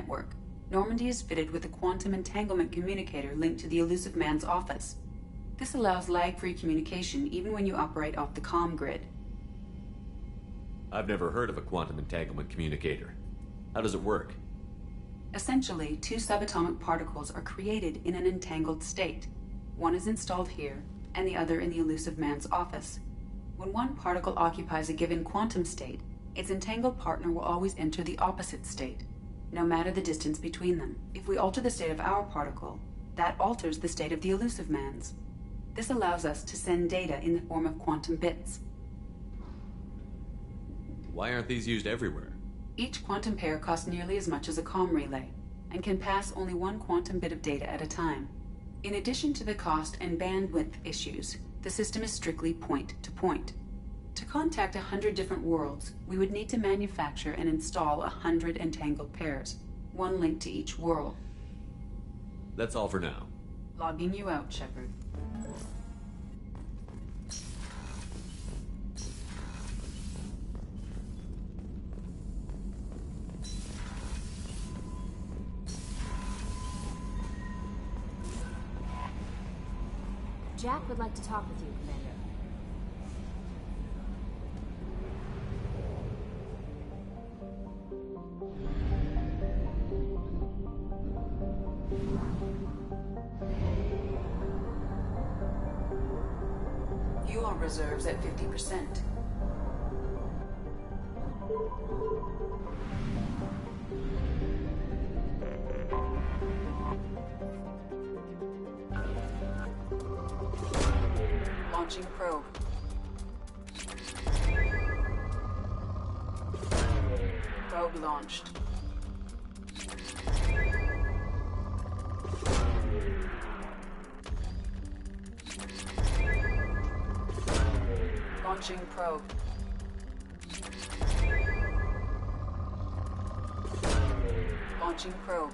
network. Normandy is fitted with a quantum entanglement communicator linked to the Elusive Man's office. This allows lag-free communication even when you operate off the comm grid. I've never heard of a quantum entanglement communicator. How does it work? Essentially, two subatomic particles are created in an entangled state. One is installed here, and the other in the Elusive Man's office. When one particle occupies a given quantum state, its entangled partner will always enter the opposite state, no matter the distance between them. If we alter the state of our particle, that alters the state of the Elusive Man's. This allows us to send data in the form of quantum bits. Why aren't these used everywhere? Each quantum pair costs nearly as much as a comm relay, and can pass only one quantum bit of data at a time. In addition to the cost and bandwidth issues, the system is strictly point-to-point. To contact 100 different worlds, we would need to manufacture and install 100 entangled pairs, one linked to each world. That's all for now. Logging you out, Shepard. Jack would like to talk with you, Commander. Fuel reserves at 50%. Launching probe. Probe launched. Launching probe. Launching probe.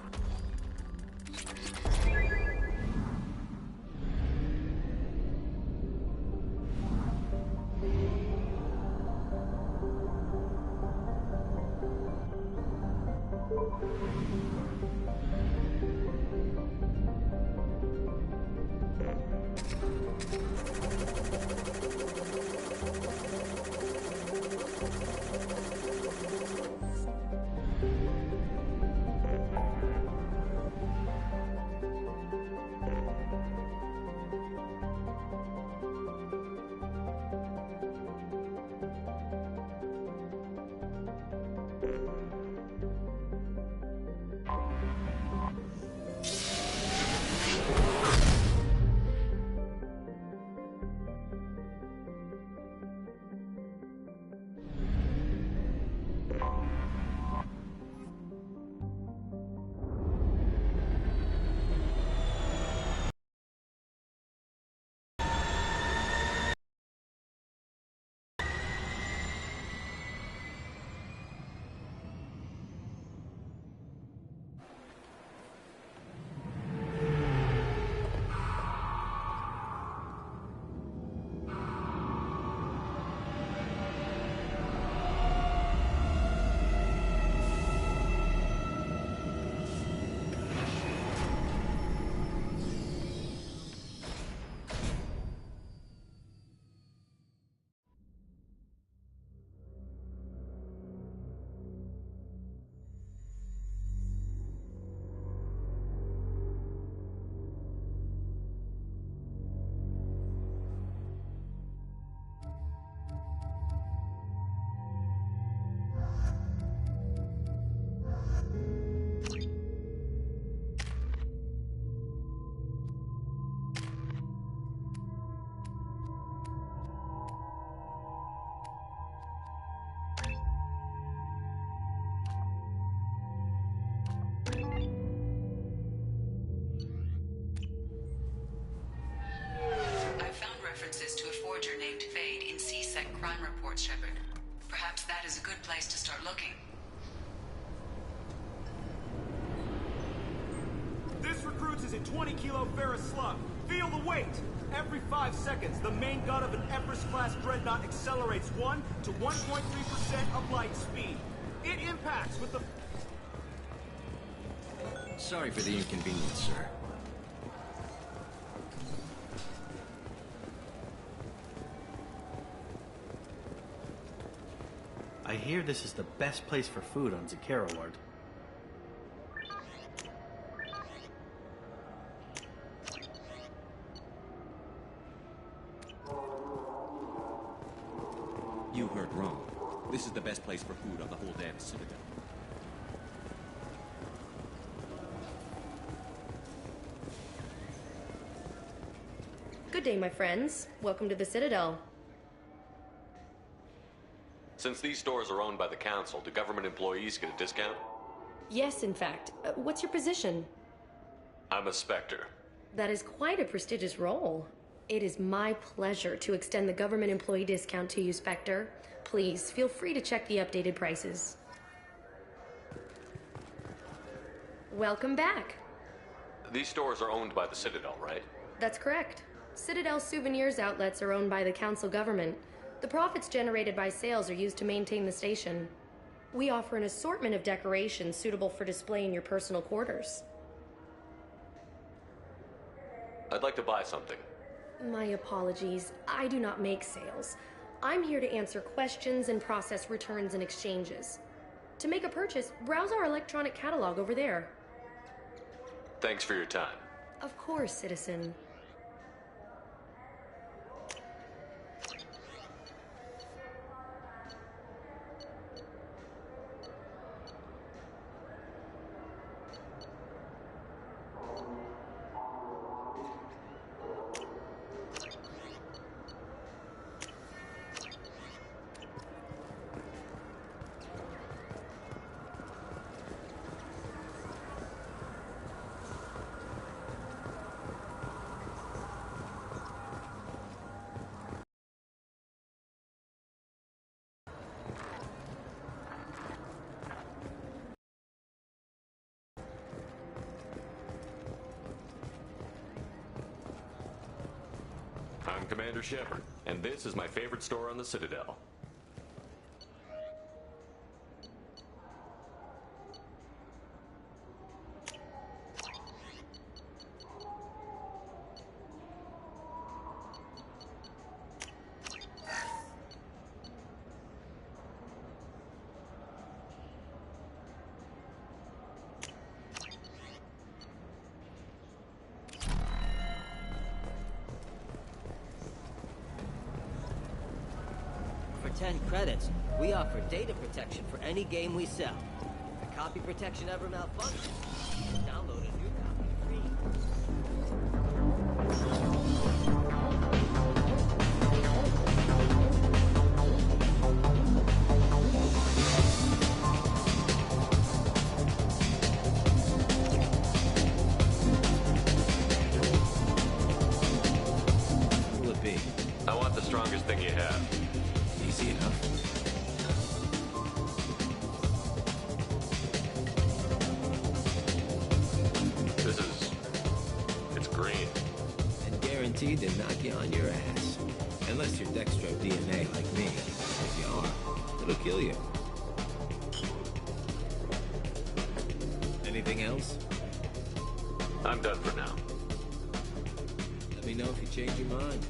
Shepard. Perhaps that is a good place to start looking. This recruits is a 20-kilo ferrous slug. Feel the weight! Every 5 seconds, the main gun of an Everest-class dreadnought accelerates 1 to 1.3% of light speed. It impacts with the... Sorry for the inconvenience, sir. I hear this is the best place for food on Zakera Ward. You heard wrong. This is the best place for food on the whole damn Citadel. Good day, my friends. Welcome to the Citadel. Since these stores are owned by the council, do government employees get a discount? Yes, in fact. What's your position? I'm a Spectre. That is quite a prestigious role. It is my pleasure to extend the government employee discount to you, Spectre. Please, feel free to check the updated prices. Welcome back. These stores are owned by the Citadel, right? That's correct. Citadel Souvenirs outlets are owned by the council government. The profits generated by sales are used to maintain the station. We offer an assortment of decorations suitable for display in your personal quarters. I'd like to buy something. My apologies. I do not make sales. I'm here to answer questions and process returns and exchanges. To make a purchase, browse our electronic catalog over there. Thanks for your time. Of course, citizen. I'm Commander Shepard, and this is my favorite store on the Citadel. For 10 credits, we offer data protection for any game we sell. If the copy protection ever malfunctions, download a new copy free. Who will it be? I want the strongest thing you have. Easy enough. It's green. And guaranteed to knock you on your ass. Unless you're Dextro DNA like me. If you are, it'll kill you. Anything else? I'm done for now. Let me know if you change your mind.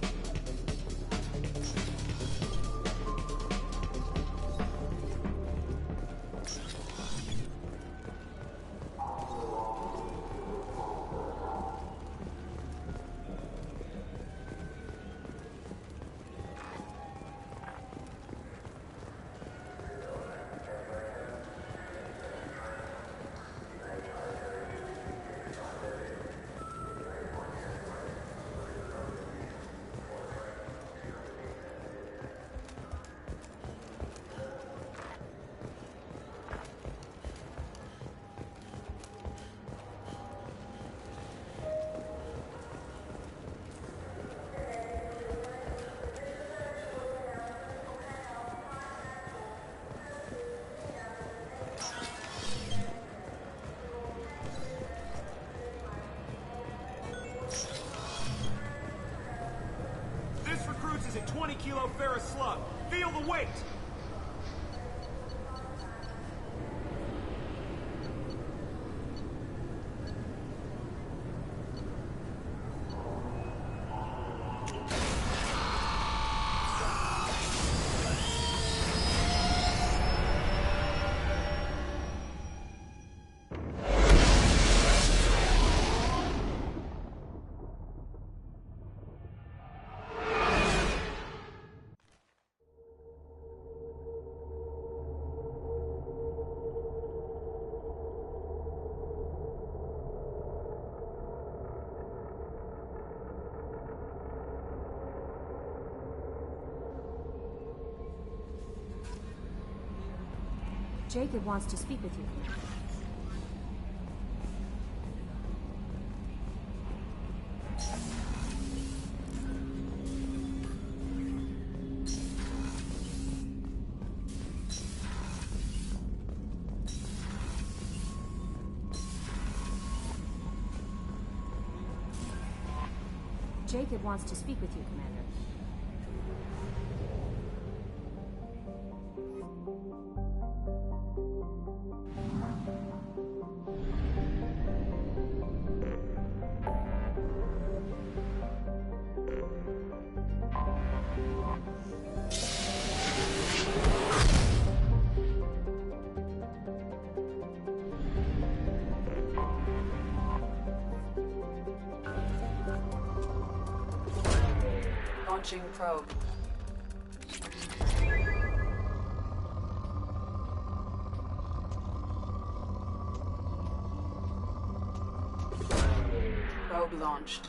Is a 20-kilo ferrous slug. Feel the weight! Jacob wants to speak with you, Commander. Jacob wants to speak with you, Commander. Launching probe. Probe launched.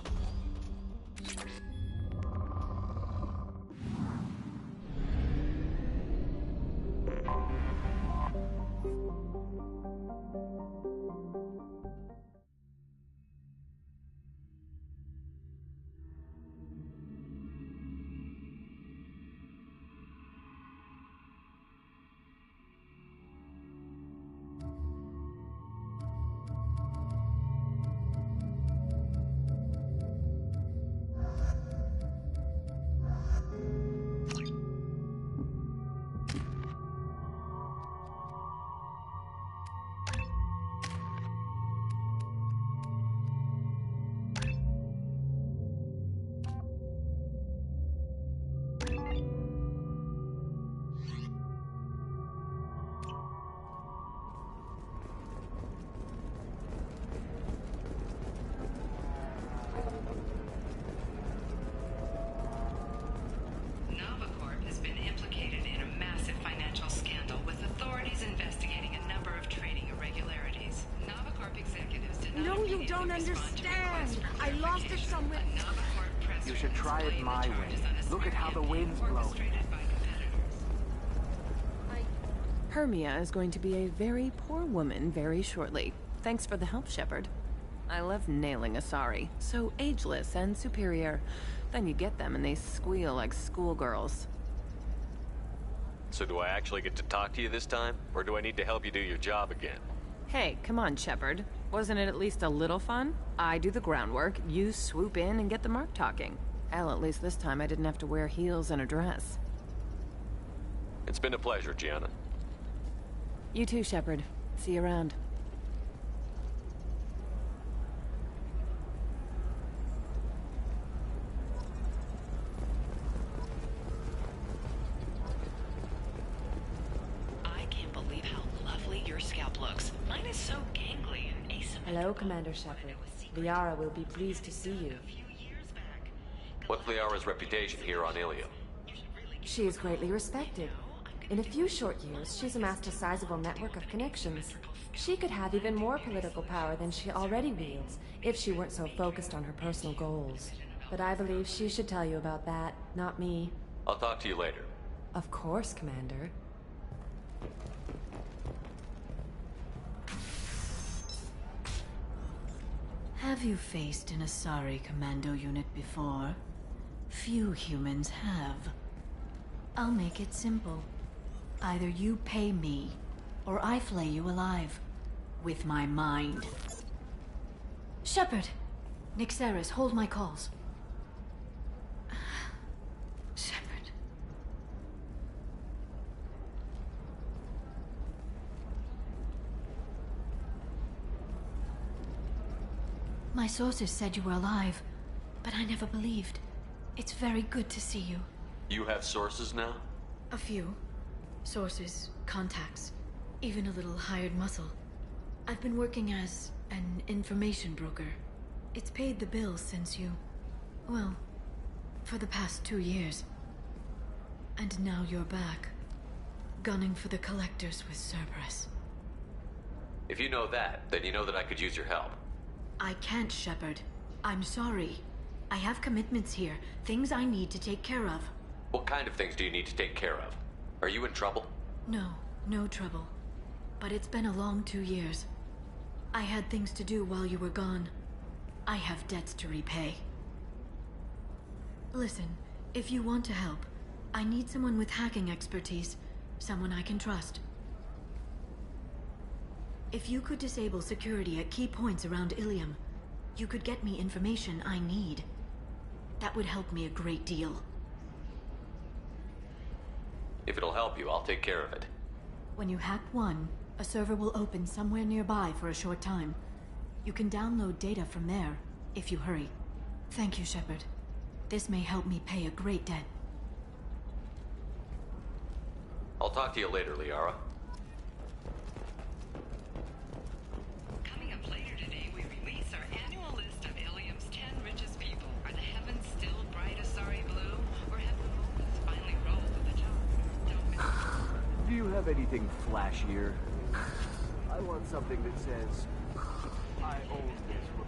Don't understand. I lost it somewhere. You should try it my way. Look at how the wind's blowing. Hermia is going to be a very poor woman very shortly. Thanks for the help, Shepard. I love nailing Asari. So ageless and superior. Then you get them and they squeal like schoolgirls. So do I actually get to talk to you this time? Or do I need to help you do your job again? Hey, come on, Shepard. Wasn't it at least a little fun? I do the groundwork, you swoop in and get the mark talking. Hell, at least this time I didn't have to wear heels and a dress. It's been a pleasure, Gianna. You too, Shepard. See you around. I can't believe how lovely your scalp looks. Mine is so gangly and asymmetrical. Hello, Commander Shepard. Liara will be pleased to see you. What's Liara's reputation here on Ilio? She is greatly respected. In a few short years, she's amassed a sizable network of connections. She could have even more political power than she already wields, if she weren't so focused on her personal goals. But I believe she should tell you about that, not me. I'll talk to you later. Of course, Commander. Have you faced an Asari commando unit before? Few humans have. I'll make it simple. Either you pay me, or I flay you alive. With my mind. Shepard! Nixeris, hold my calls. Shepard. My sources said you were alive, but I never believed. It's very good to see you. You have sources now? A few. Sources, contacts, even a little hired muscle. I've been working as an information broker. It's paid the bills since you... well, for the past 2 years. And now you're back, gunning for the Collectors with Cerberus. If you know that, then you know that I could use your help. I can't, Shepard. I'm sorry. I have commitments here, things I need to take care of. What kind of things do you need to take care of? Are you in trouble? No, no trouble. but it's been a long 2 years. I had things to do while you were gone. I have debts to repay. Listen, if you want to help, I need someone with hacking expertise. Someone I can trust. If you could disable security at key points around Ilium, you could get me information I need. That would help me a great deal. If it'll help you, I'll take care of it. When you hack one, a server will open somewhere nearby for a short time. You can download data from there, if you hurry. Thank you, Shepard. This may help me pay a great debt. I'll talk to you later, Liara. Coming up later today, we release our annual list of Ilium's 10 richest people. Are the heavens still bright Asari blue, or have the moments finally rolled with the job? Don't miss. Do you have anything flashier? I want something that says, I own this room.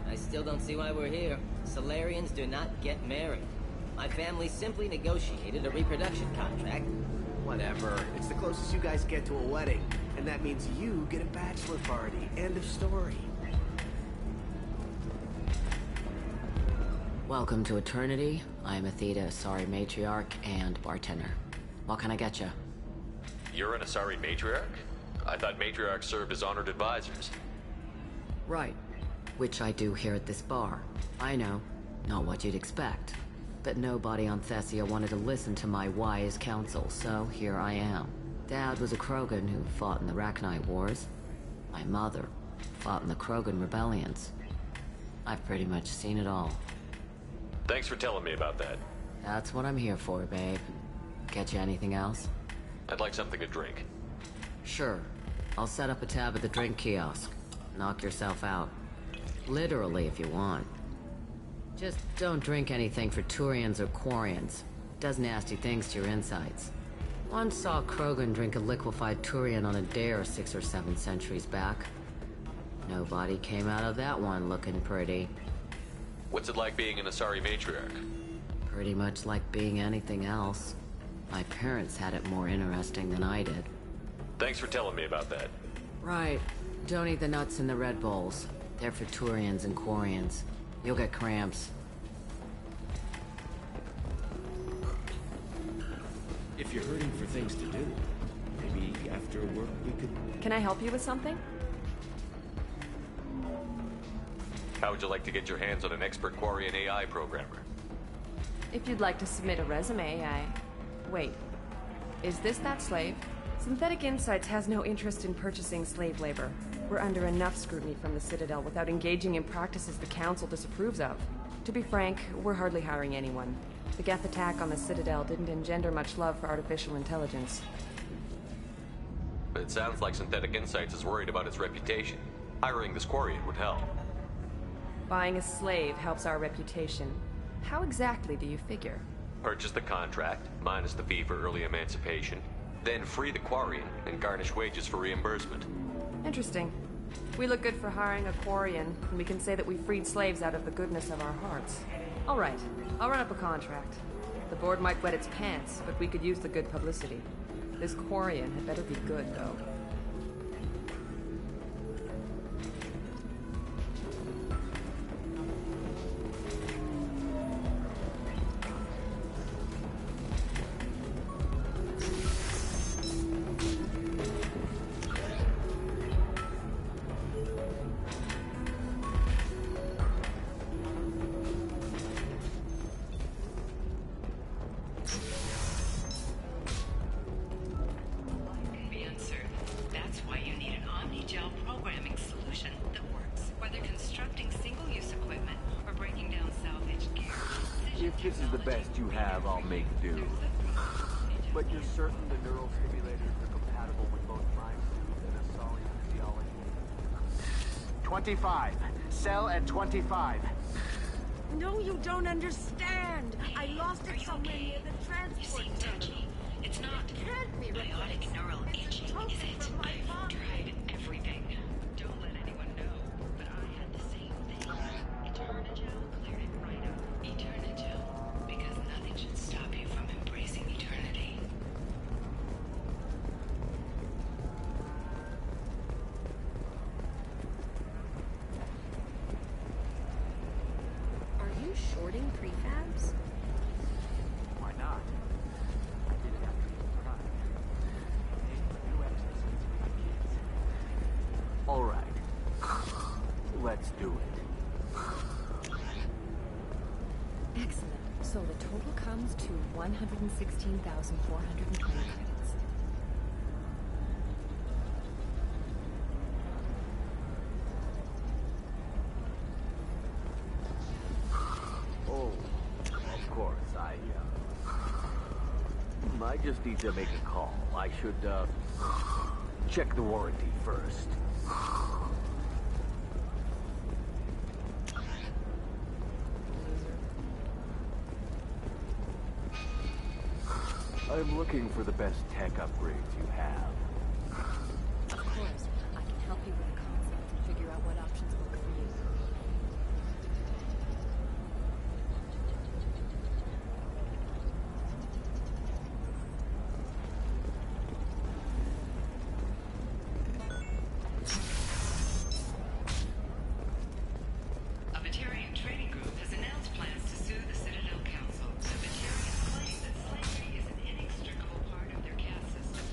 I still don't see why we're here. Solarians do not get married. My family simply negotiated a reproduction contract. Whatever. It's the closest you guys get to a wedding. And that means you get a bachelor party. End of story. Welcome to Eternity. I'm Athena, Asari matriarch and bartender. What can I get you? You're an Asari matriarch? I thought matriarchs served as honored advisors. Right. Which I do here at this bar. I know. Not what you'd expect. But nobody on Thessia wanted to listen to my wise counsel, so here I am. Dad was a Krogan who fought in the Rachni Wars. My mother fought in the Krogan rebellions. I've pretty much seen it all. Thanks for telling me about that. That's what I'm here for, babe. Get you anything else? I'd like something to drink. Sure. I'll set up a tab at the drink kiosk. Knock yourself out. Literally, if you want. Just don't drink anything for Turians or Quarians. Does nasty things to your insides. Once saw a Krogan drink a liquefied Turian on a dare 6 or 7 centuries back. Nobody came out of that one looking pretty. What's it like being an Asari matriarch? Pretty much like being anything else. My parents had it more interesting than I did. Thanks for telling me about that. Right. Don't eat the nuts in the Red Bowls. They're for Turians and Quarians. You'll get cramps. If you're hurting for things to do, maybe after work we could... Can I help you with something? How would you like to get your hands on an expert Quarian AI programmer? If you'd like to submit a resume, Wait. Is this that slave? Synthetic Insights has no interest in purchasing slave labor. We're under enough scrutiny from the Citadel without engaging in practices the Council disapproves of. To be frank, we're hardly hiring anyone. The Geth attack on the Citadel didn't engender much love for artificial intelligence. But it sounds like Synthetic Insights is worried about its reputation. Hiring this Quarian would help. Buying a slave helps our reputation. How exactly do you figure? Purchase the contract, minus the fee for early emancipation, then free the Quarian and garnish wages for reimbursement. Interesting. We look good for hiring a Quarian, and we can say that we freed slaves out of the goodness of our hearts. All right, I'll run up a contract. The board might wet its pants, but we could use the good publicity. This Quarian had better be good, though. If this is the best you have, I'll make do. But you're certain the neural stimulators are compatible with both mind suit and Asari physiology? 25. Cell at 25. No, you don't understand. I lost it somewhere near the transport terminal. It's not biotic neural itching, is it? I've tried everything. Don't let anyone know, but I had the same thing. Eternigel cleared it right up. Eternigel, because nothing should stop you from embracing eternity. Are you shorting prefabs? Why not? I did it after you cried. New exercise for the kids. All right. Let's do it. Excellent. So the total comes to 116,420 credits. Oh, of course. I just need to make a call. I should, check the warranty first. I'm looking for the best tech upgrades you have. Of course, I can help you with the concept and figure out what options work for you. A Batarian trading group has announced plans to sue the Citadel Council. The Batarians claim that slavery is an inextricable part of their caste system.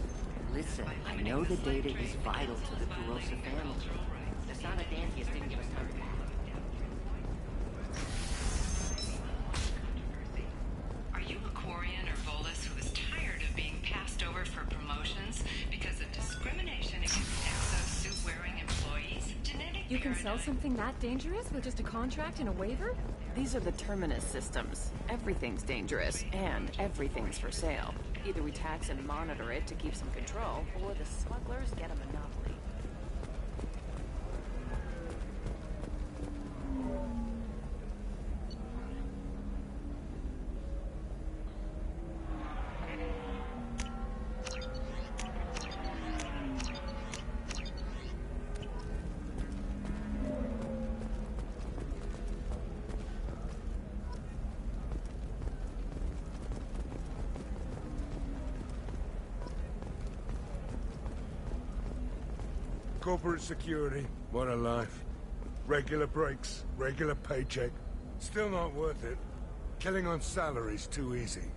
Listen, I know the data is vital to the Perosa family. The Son of Dantius didn't give us time to pack. Are you a Quarian or Volus who is tired of being passed over for promotions because of discrimination against exo-suit-wearing employees? Genetic You can sell something that dangerous with just a contract and a waiver? These are the Terminus systems. Everything's dangerous, and everything's for sale. Either we tax and monitor it to keep some control, or the smugglers get a monopoly. Corporate security, what a life. Regular breaks, regular paycheck. Still not worth it. Killing on salary's too easy.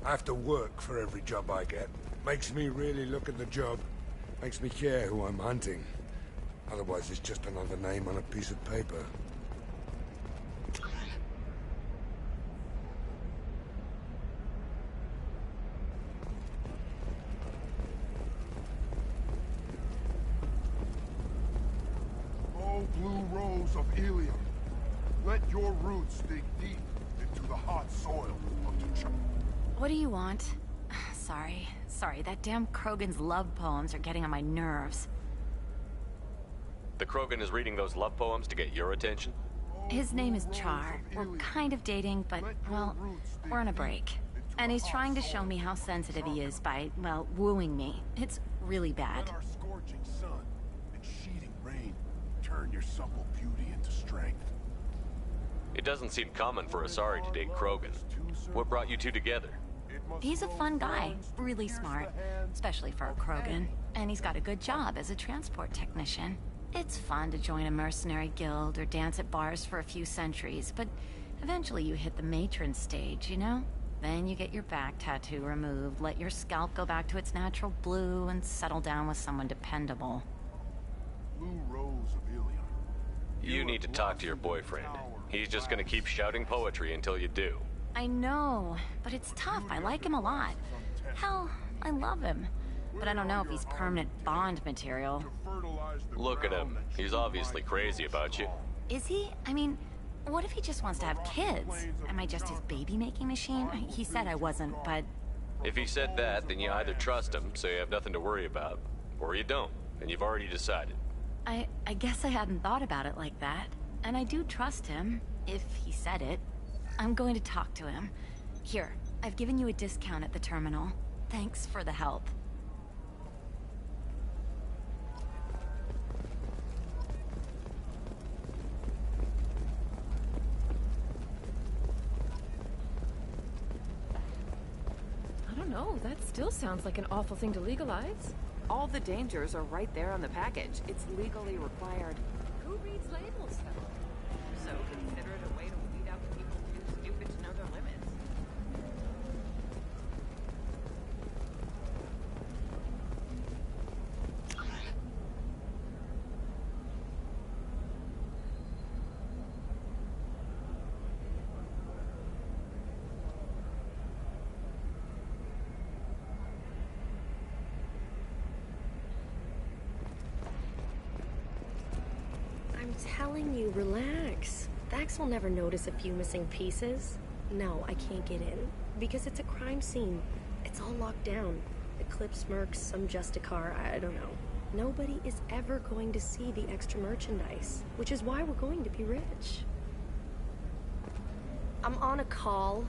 I have to work for every job I get. Makes me really look at the job. Makes me care who I'm hunting. Otherwise it's just another name on a piece of paper. Blue rose of Ilium. Let your roots dig deep into the hot soil of the What do you want? Sorry, that damn Krogan's love poems are getting on my nerves. The Krogan is reading those love poems to get your attention? His name is Char. We're kind of dating, but, well, we're on a break. And he's trying to show me how sensitive he is by, well, wooing me. It's really bad. Let our scorching sun and sheeting rain turn your supple beauty into strength. It doesn't seem common for Asari to date Krogan. What brought you two together? He's a fun guy, really smart, especially for a Krogan. And he's got a good job as a transport technician. It's fun to join a mercenary guild or dance at bars for a few centuries, but eventually you hit the matron stage, you know? Then you get your back tattoo removed, let your scalp go back to its natural blue, and settle down with someone dependable. Blue rose of Ilium. You need to talk to your boyfriend. He's just gonna keep shouting poetry until you do. I know, but it's tough. I like him a lot. Hell, I love him. But I don't know if he's permanent Bond material. Look at him. He's obviously crazy about you. Is he? I mean, what if he just wants to have kids? Am I just his baby-making machine? He said I wasn't, but... If he said that, then you either trust him, so you have nothing to worry about, or you don't, and you've already decided. I guess I hadn't thought about it like that. And I do trust him, if he said it. I'm going to talk to him. Here, I've given you a discount at the terminal. Thanks for the help. I don't know, that still sounds like an awful thing to legalize. All the dangers are right there on the package. It's legally required. Who reads labels, though? So consider it a way to weed out the people too stupid to know their limits. I'm telling you, relax. Vax will never notice a few missing pieces. No, I can't get in. Because it's a crime scene. It's all locked down. Eclipse mercs, some Justicar, I don't know. Nobody is ever going to see the extra merchandise, which is why we're going to be rich. I'm on a call.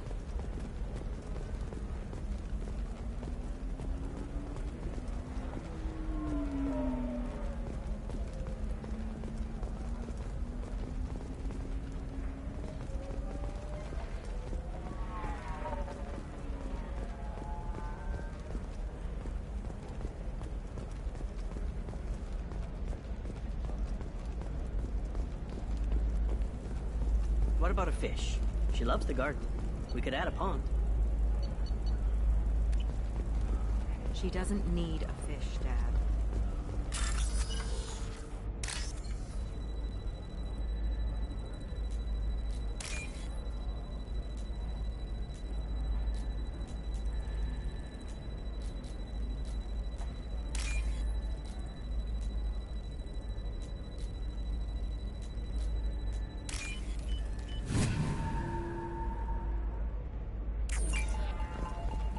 What about a fish? She loves the garden. We could add a pond. She doesn't need a fish, Dad.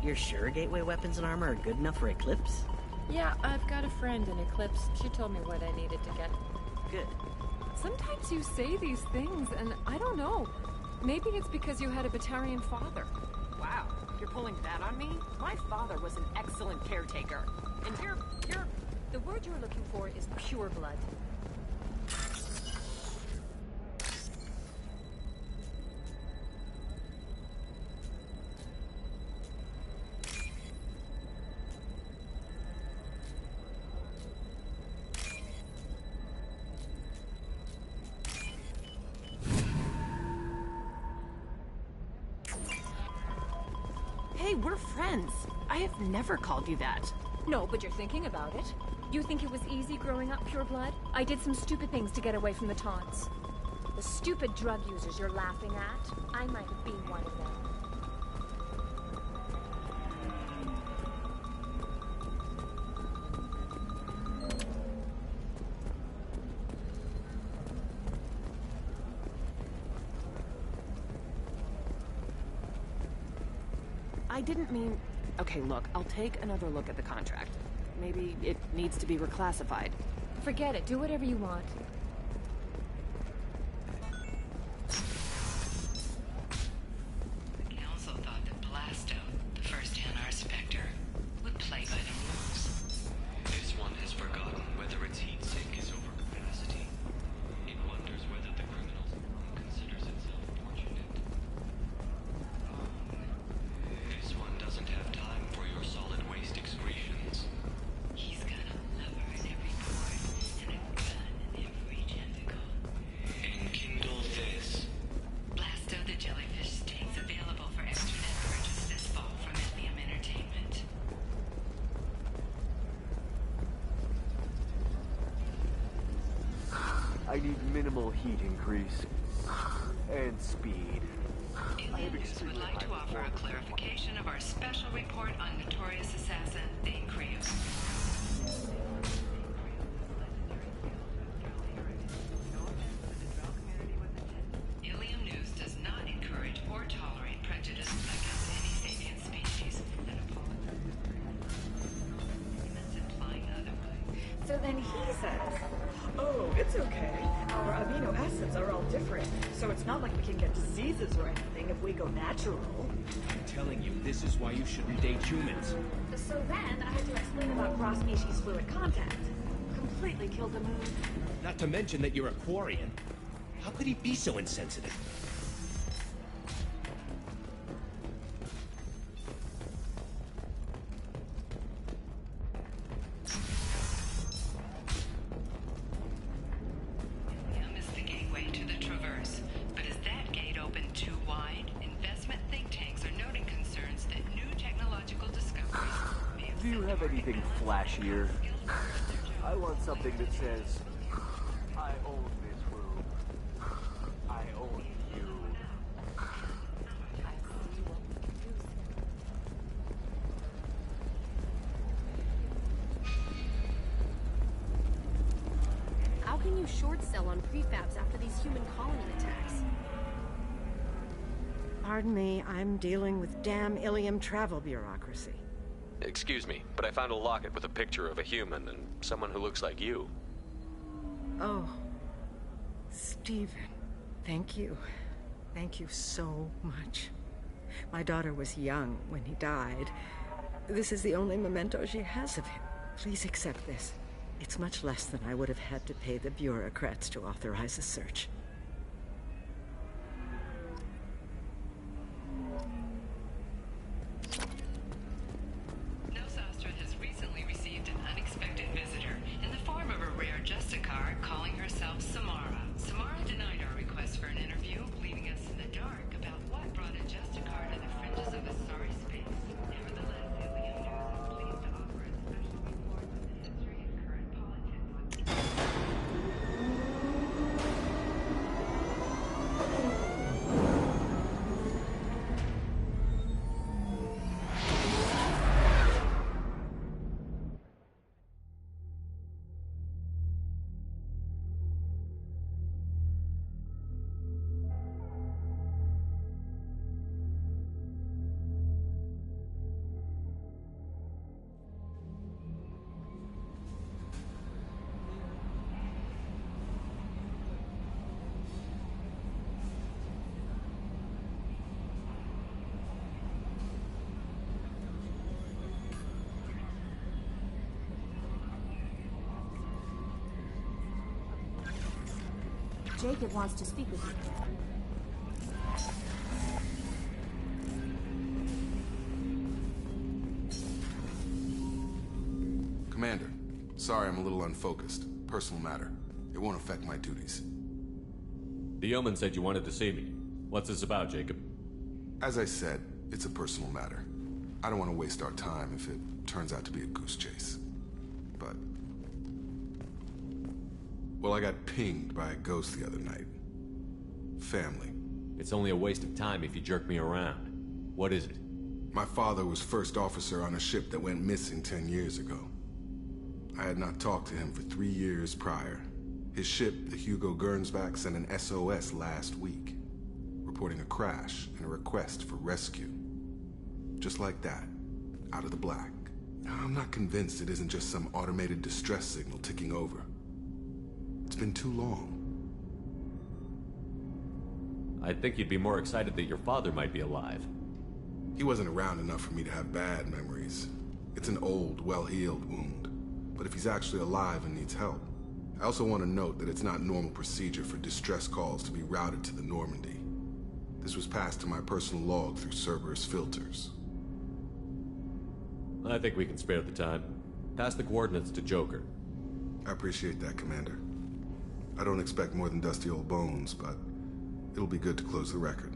You're sure gateway weapons and armor are good enough for Eclipse? Yeah, I've got a friend in Eclipse. She told me what I needed to get. Good. Sometimes you say these things, and I don't know. Maybe it's because you had a Batarian father. Wow, you're pulling that on me? My father was an excellent caretaker. And the word you're looking for is pure blood. Hey, we're friends. I have never called you that. No, but you're thinking about it. You think it was easy growing up pure blood? I did some stupid things to get away from the taunts. The stupid drug users you're laughing at, I might have been one of them. I didn't mean... Okay, look, I'll take another look at the contract. Maybe it needs to be reclassified. Forget it, do whatever you want. The Council thought that Blasto, the first NR Spectre, would play by the rules. This one has forgotten whether its heat sink is over capacity. It wonders whether the criminal's mom considers itself fortunate. This one doesn't have time for your solid waste excretions. He's got a lever in every port and a gun in every tentacle. Enkindle this. Blasto the jellyfish stays available for extranet purchase this fall from ME2 Entertainment. I need minimal heat increase. And speed. Alien News would like to offer a clarification of our special report on notorious assassin Dane Creo. Ilium News does not encourage or tolerate prejudice against any sapient species and apologizes for any documents implying otherwise. So then he says, oh, It's okay. Our amino acids are all different, so it's not like we can get diseases or anything if we go natural. I'm telling you, this is why you shouldn't date humans. So then, I had to explain about cross-species fluid contact. Completely killed the mood. Not to mention that you're a Quarian. How could he be so insensitive? Helium is the gateway to the Traverse. But is that gate open too wide? Investment think tanks are noting concerns that new technological discoveries may have Do you have anything flashier? I want something that says, I own this room. I own you. How can you short sell on prefabs after these human colony attacks? Pardon me, I'm dealing with damn Ilium travel bureaucracy. Excuse me, but I found a locket with a picture of a human and someone who looks like you. Oh, Stephen, thank you. Thank you so much. My daughter was young when he died. This is the only memento she has of him. Please accept this. It's much less than I would have had to pay the bureaucrats to authorize a search. Nosastra has recently received an unexpected visitor in the form of a rare Justicar calling herself Samara. Samara denied our request for an interview, leaving us in the dark about what brought a Justicar to the fringes of a sorry space. Nevertheless, Ilium News is pleased to offer a special report on the history and current politics. Jacob wants to speak with you. Commander, sorry I'm a little unfocused. Personal matter. It won't affect my duties. The yeoman said you wanted to see me. What's this about, Jacob? As I said, it's a personal matter. I don't want to waste our time if it turns out to be a goose chase. But... well, I got pinged by a ghost the other night. Family. It's only a waste of time if you jerk me around. What is it? My father was first officer on a ship that went missing 10 years ago. I had not talked to him for 3 years prior. His ship, the Hugo Gernsback, sent an SOS last week, reporting a crash and a request for rescue. Just like that, out of the black. I'm not convinced it isn't just some automated distress signal ticking over. It's been too long. I'd think you'd be more excited that your father might be alive. He wasn't around enough for me to have bad memories. It's an old, well-healed wound. But if he's actually alive and needs help, I also want to note that it's not normal procedure for distress calls to be routed to the Normandy. This was passed to my personal log through Cerberus filters. I think we can spare the time. Pass the coordinates to Joker. I appreciate that, Commander. I don't expect more than dusty old bones, but it'll be good to close the record.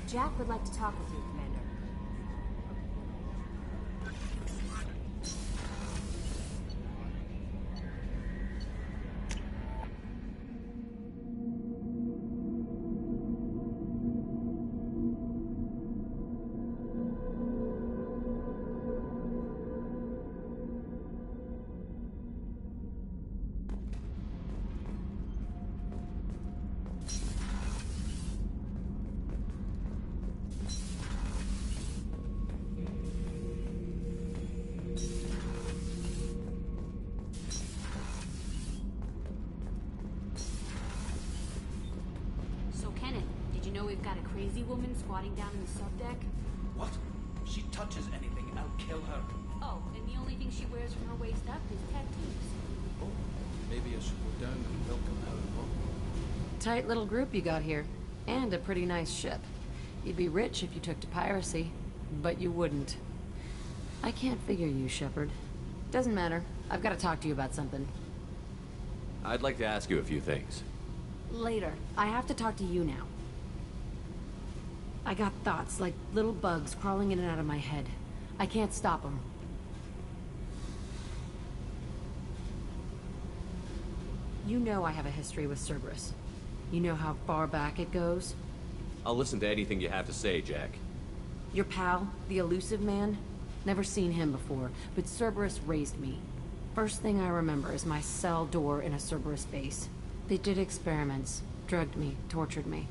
Jack would like to talk with you, Commander. know we've got a crazy woman squatting down in the subdeck? What? If she touches anything, I'll kill her. Oh, and the only thing she wears from her waist up is tattoos. Oh, maybe I should go down and welcome her along. Tight little group you got here. And a pretty nice ship. You'd be rich if you took to piracy, but you wouldn't. I can't figure you, Shepard. Doesn't matter. I've got to talk to you about something. I'd like to ask you a few things. Later. I have to talk to you now. I got thoughts like little bugs crawling in and out of my head. I can't stop them. You know I have a history with Cerberus. You know how far back it goes? I'll listen to anything you have to say, Jack. Your pal, the elusive man? Never seen him before, but Cerberus raised me. First thing I remember is my cell door in a Cerberus base. They did experiments, drugged me, tortured me.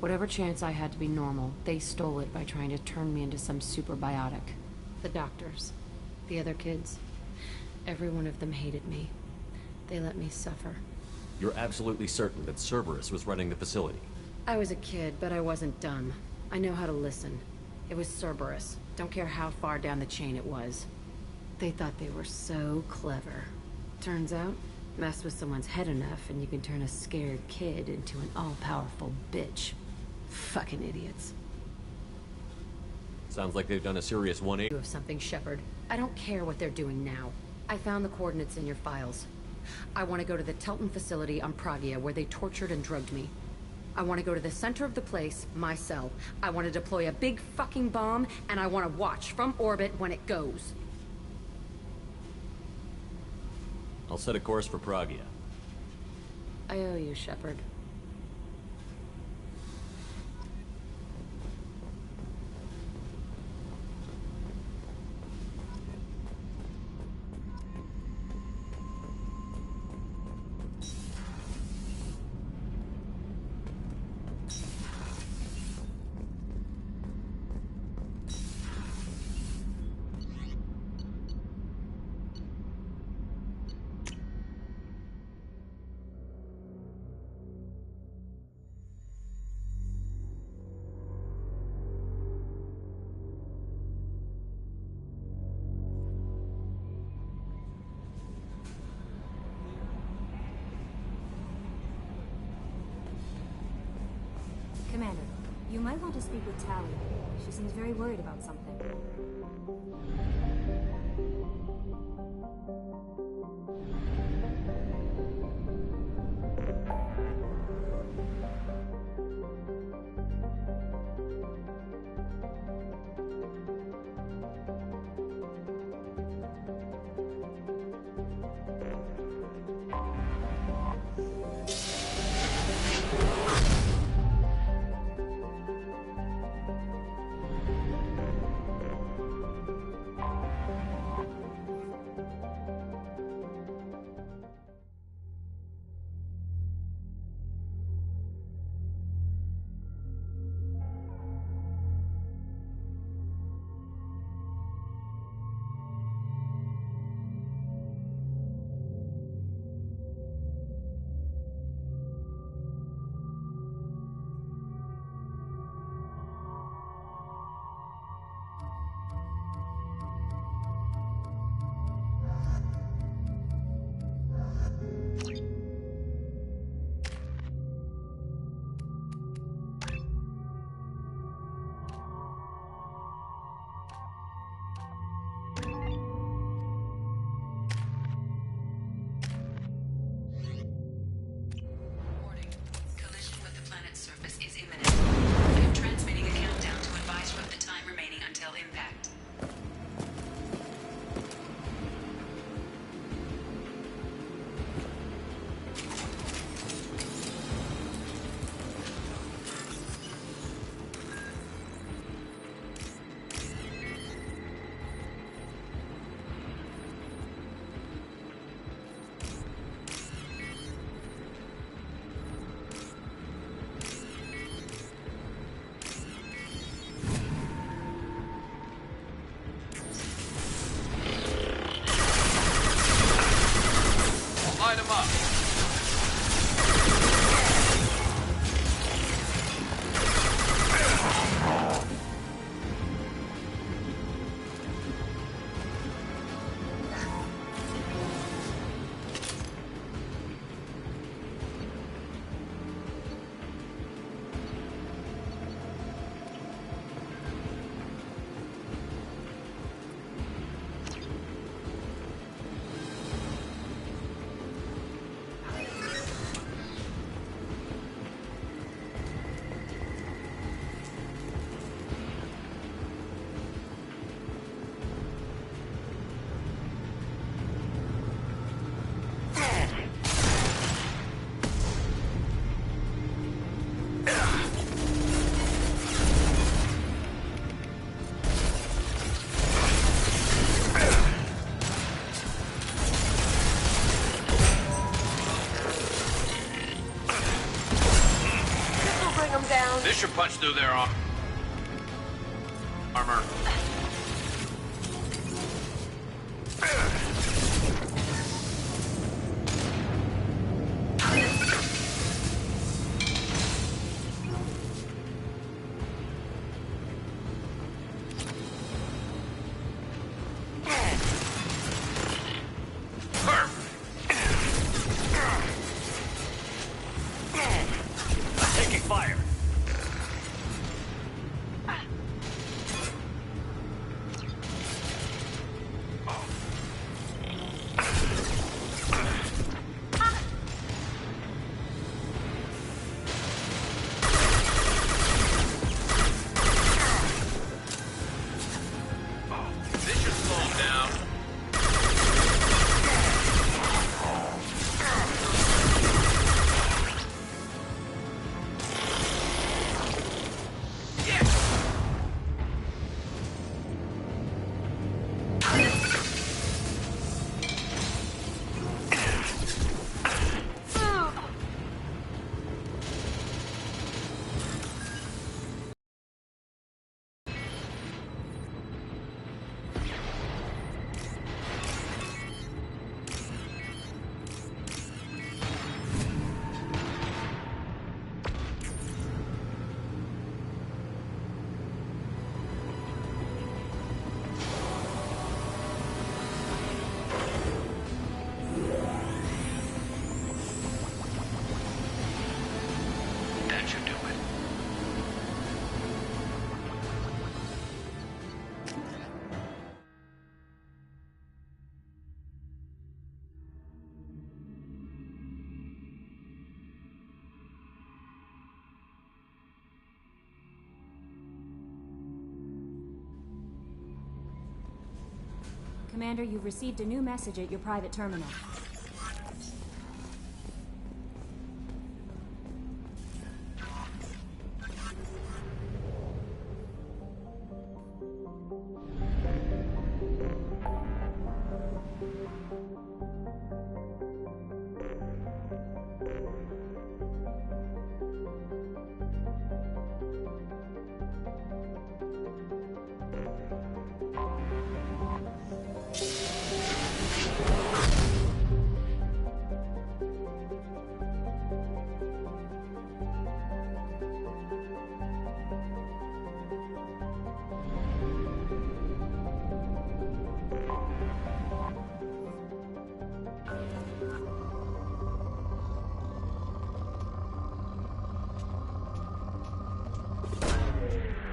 Whatever chance I had to be normal, they stole it by trying to turn me into some superbiotic. The doctors, the other kids, every one of them hated me. They let me suffer. You're absolutely certain that Cerberus was running the facility? I was a kid, but I wasn't dumb. I know how to listen. It was Cerberus. Don't care how far down the chain it was. They thought they were so clever. Turns out, mess with someone's head enough and you can turn a scared kid into an all-powerful bitch. Fucking idiots. Sounds like they've done a serious 180 of something, Shepard. I don't care what they're doing now. I found the coordinates in your files. I want to go to the Telton facility on Pragia where they tortured and drugged me. I want to go to the center of the place, my cell. I want to deploy a big fucking bomb, and I want to watch from orbit when it goes. I'll set a course for Pragia. I owe you, Shepard. Commander, you might want to speak with Tally. She seems very worried about something. Line 'em up. This should punch through their armor. Taking fire. This should slow them down. That should do it. Commander, you've received a new message at your private terminal.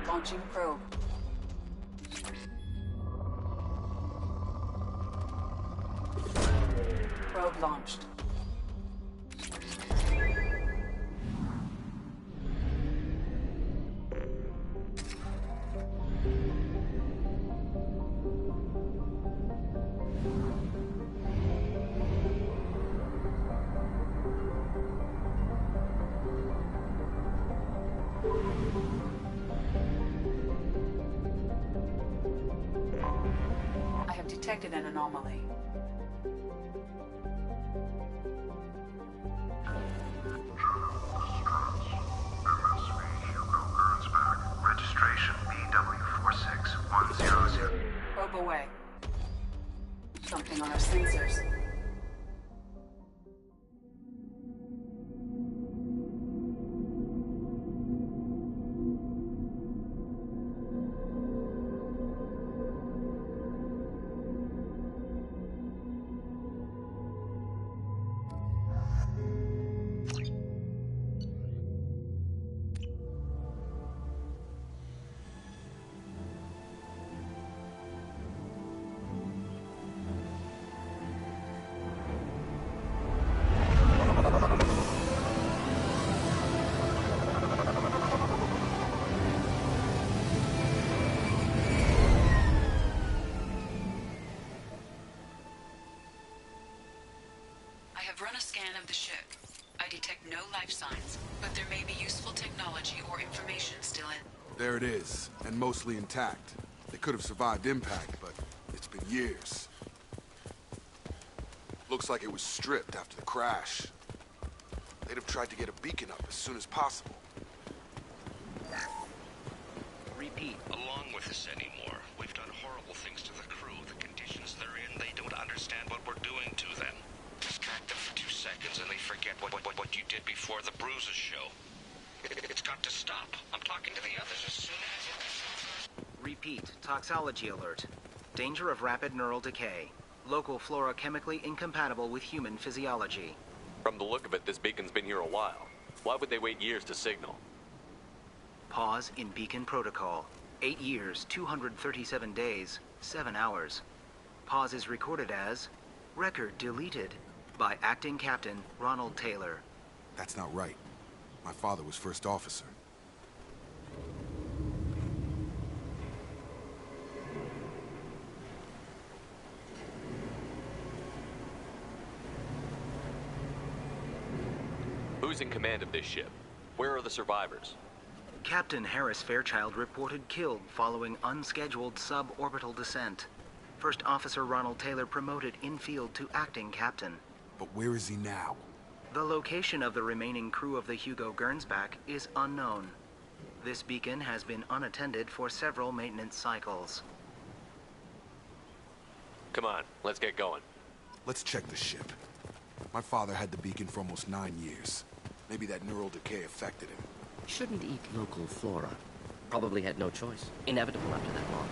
Launching probe. Probe launched. I have detected an anomaly. Registration BW46100. Probe away. Something on our sensors. I have run a scan of the ship. I detect no life signs, but there may be useful technology or information still in. There it is, and mostly intact. They could have survived impact, but it's been years. Looks like it was stripped after the crash. They'd have tried to get a beacon up as soon as possible. Repeat. Along with this anymore. We've done horrible things to the crew. The conditions they're in, they don't understand what we're doing to them. Distract them for 2 seconds and they forget what you did before the bruises show. It's got to stop. I'm talking to the others as soon as... Repeat. Toxology alert. Danger of rapid neural decay. Local flora chemically incompatible with human physiology. From the look of it, this beacon's been here a while. Why would they wait years to signal? Pause in beacon protocol. 8 years, 237 days, 7 hours. Pause is recorded as record deleted by Acting Captain Ronald Taylor. That's not right. My father was first officer. Who's in command of this ship? Where are the survivors? Captain Harris Fairchild reported killed following unscheduled suborbital descent. First Officer Ronald Taylor promoted in-field to acting captain. But where is he now? The location of the remaining crew of the Hugo Gernsback is unknown. This beacon has been unattended for several maintenance cycles. Come on, let's get going. Let's check the ship. My father had the beacon for almost 9 years. Maybe that neural decay affected him. Shouldn't eat local flora. Probably had no choice. Inevitable after that long.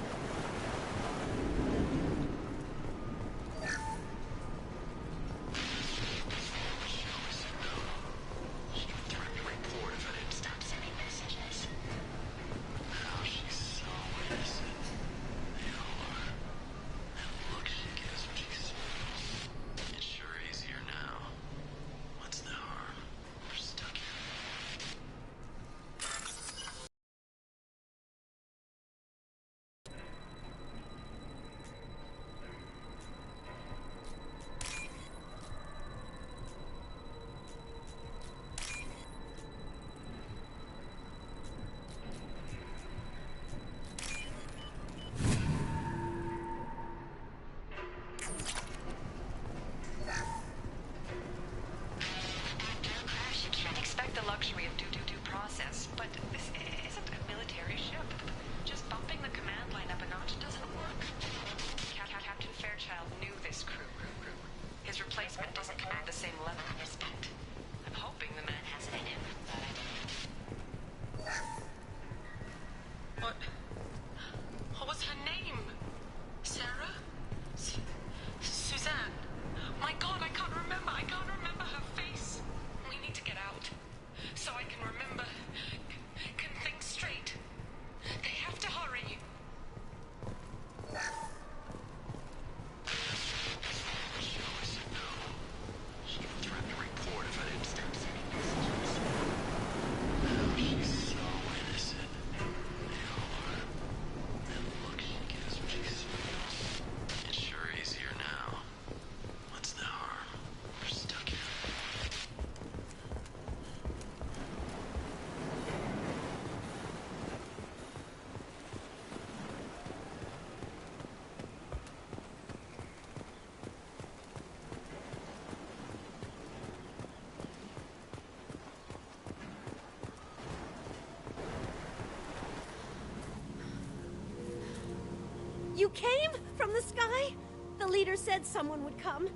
You came from the sky? The leader said someone would come.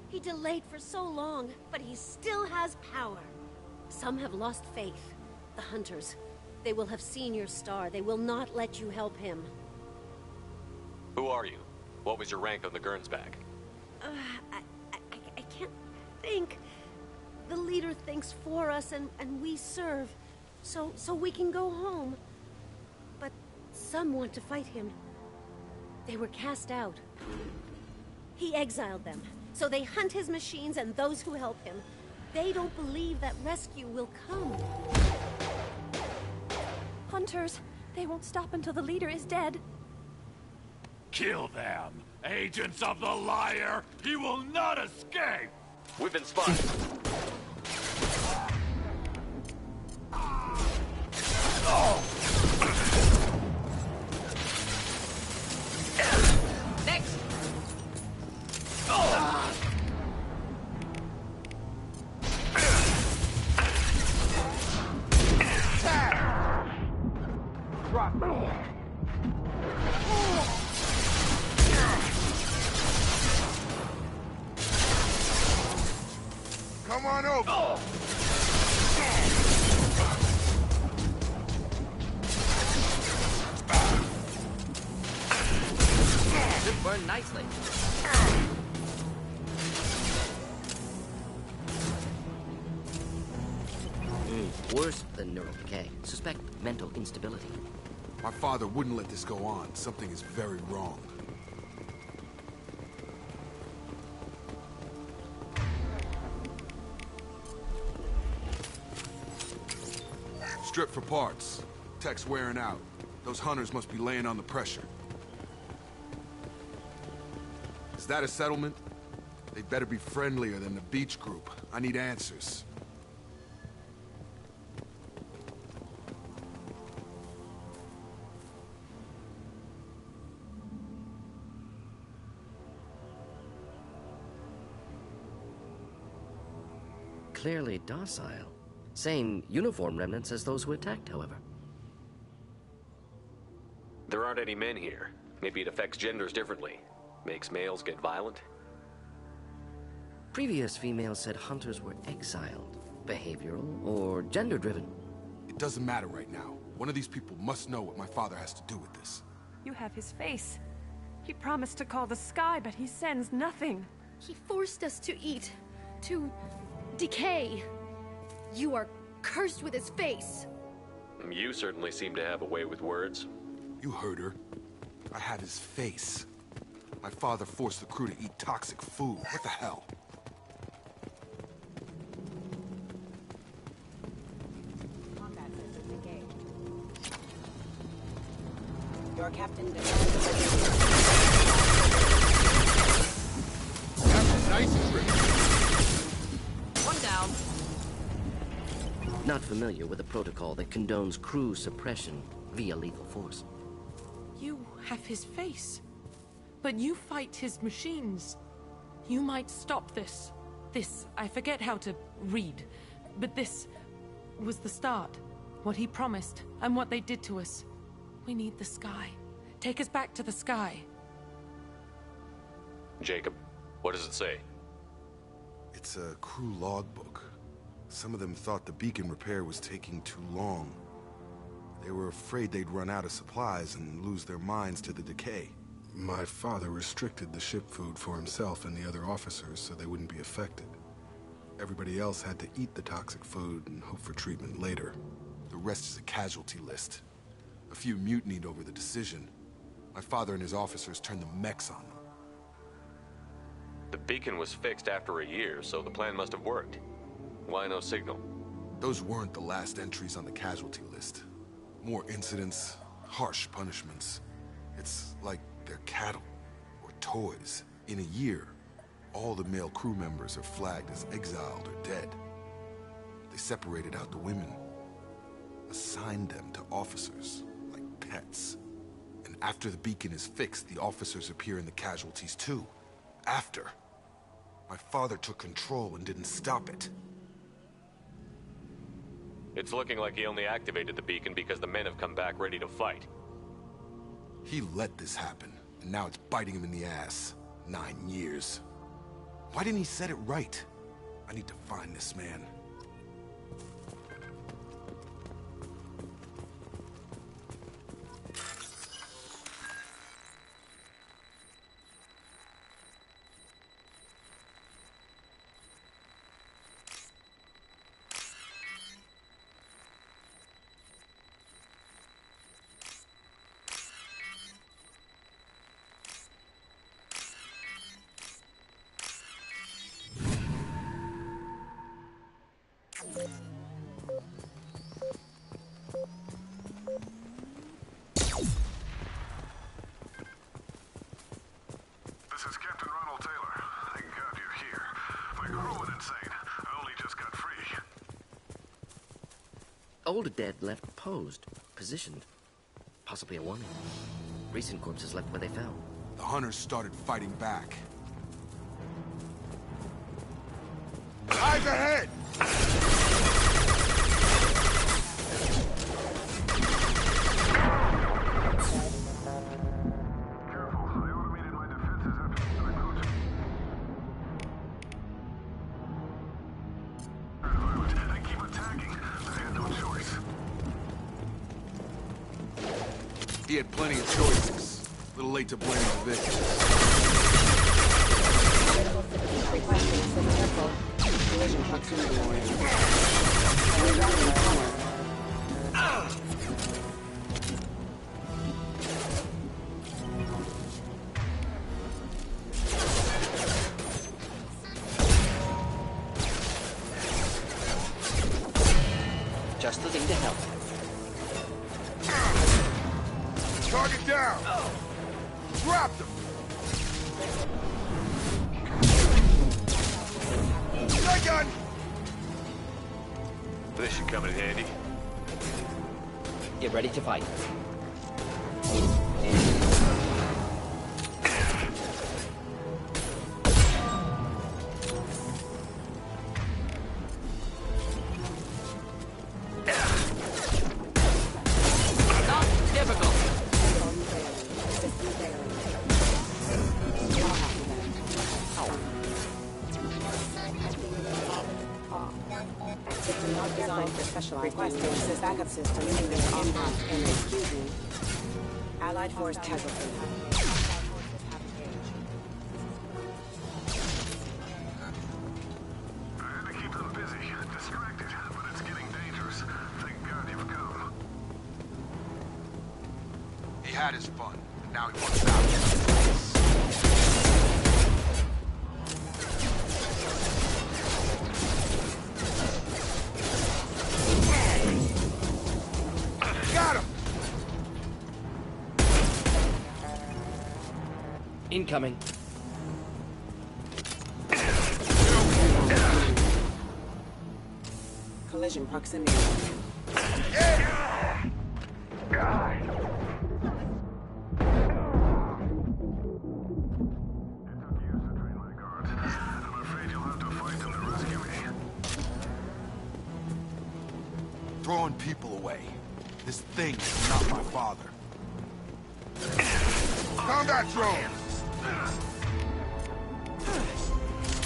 He delayed for so long, but he still has power. Some have lost faith. The hunters. They will have seen your star. They will not let you help him. Who are you? What was your rank on the Gernsback? I can't think. The leader thinks for us and we serve. So we can go home. But some want to fight him. They were cast out. He exiled them. So they hunt his machines and those who help him. They don't believe that rescue will come. Hunters, they won't stop until the leader is dead. Kill them! Agents of the liar! He will not escape! We've been spotted. Next! Come on over! Should burn nicely. Worse than neural decay. Suspect mental instability. My father wouldn't let this go on. Something is very wrong. Strip for parts. Tech's wearing out. Those hunters must be laying on the pressure. Is that a settlement? They better be friendlier than the beach group. I need answers. Clearly docile. Same uniform remnants as those who attacked, however. There aren't any men here. Maybe it affects genders differently. Makes males get violent? Previous females said hunters were exiled, behavioral, or gender-driven. It doesn't matter right now. One of these people must know what my father has to do with this. You have his face. He promised to call the sky, but he sends nothing. He forced us to eat, to decay. You are cursed with his face. You certainly seem to have a way with words. You heard her. I have his face. My father forced the crew to eat toxic food. What the hell? Combat systems engaged. Your captain demands... That's a nice trick. One down. Not familiar with a protocol that condones crew suppression via lethal force. You have his face, but you fight his machines. You might stop this. This, I forget how to read, but this was the start. What he promised, and what they did to us. We need the sky. Take us back to the sky. Jacob, what does it say? It's a crew logbook. Some of them thought the beacon repair was taking too long. They were afraid they'd run out of supplies and lose their minds to the decay. My father restricted the ship food for himself and the other officers so they wouldn't be affected. Everybody else had to eat the toxic food and hope for treatment later. The rest is a casualty list. A few mutinied over the decision. My father and his officers turned the mechs on them. The beacon was fixed after a year, so the plan must have worked. Why no signal? Those weren't the last entries on the casualty list. More incidents, harsh punishments. It's like they're cattle or toys. In a year, all the male crew members are flagged as exiled or dead. They separated out the women, assigned them to officers like pets. And after the beacon is fixed, the officers appear in the casualties too. After. My father took control and didn't stop it. It's looking like he only activated the beacon because the men have come back ready to fight. He let this happen, and now it's biting him in the ass. 9 years. Why didn't he set it right? I need to find this man. This is Captain Ronald Taylor. Thank God you're here. My crew went insane. I only just got free. Old dead left posed, positioned. Possibly a warning. Recent corpses left where they fell. The hunters started fighting back. Eyes ahead! He had plenty of choices. A little late to blame the victims. Just the thing to help. Target down! Drop them! Gun! This should come in handy. Get ready to fight. Backup system in this on-path ME2. Allied force casualty. I had to keep them busy, distracted, but it's getting dangerous. Thank God you've come. He had his fun, and now he wants out. Got him! Incoming. Collision proximity. Throwing people away. This thing is not my father. Combat drone!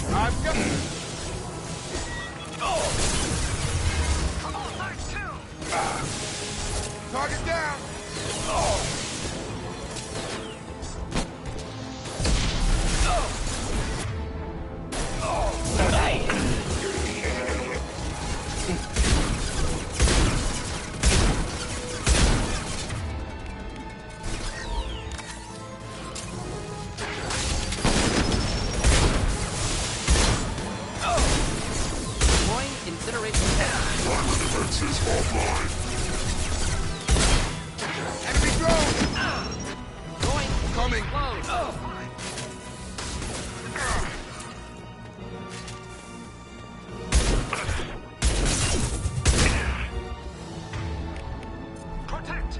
I've got... Target down! Enemy drone! Coming! Protect!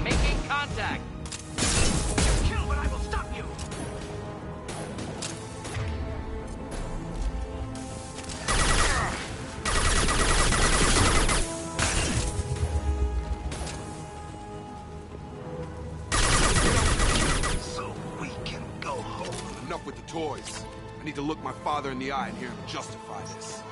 Making contact. Kill, but I will stop you! So we can go home. Enough with the toys. I need to look my father in the eye and hear him justify this.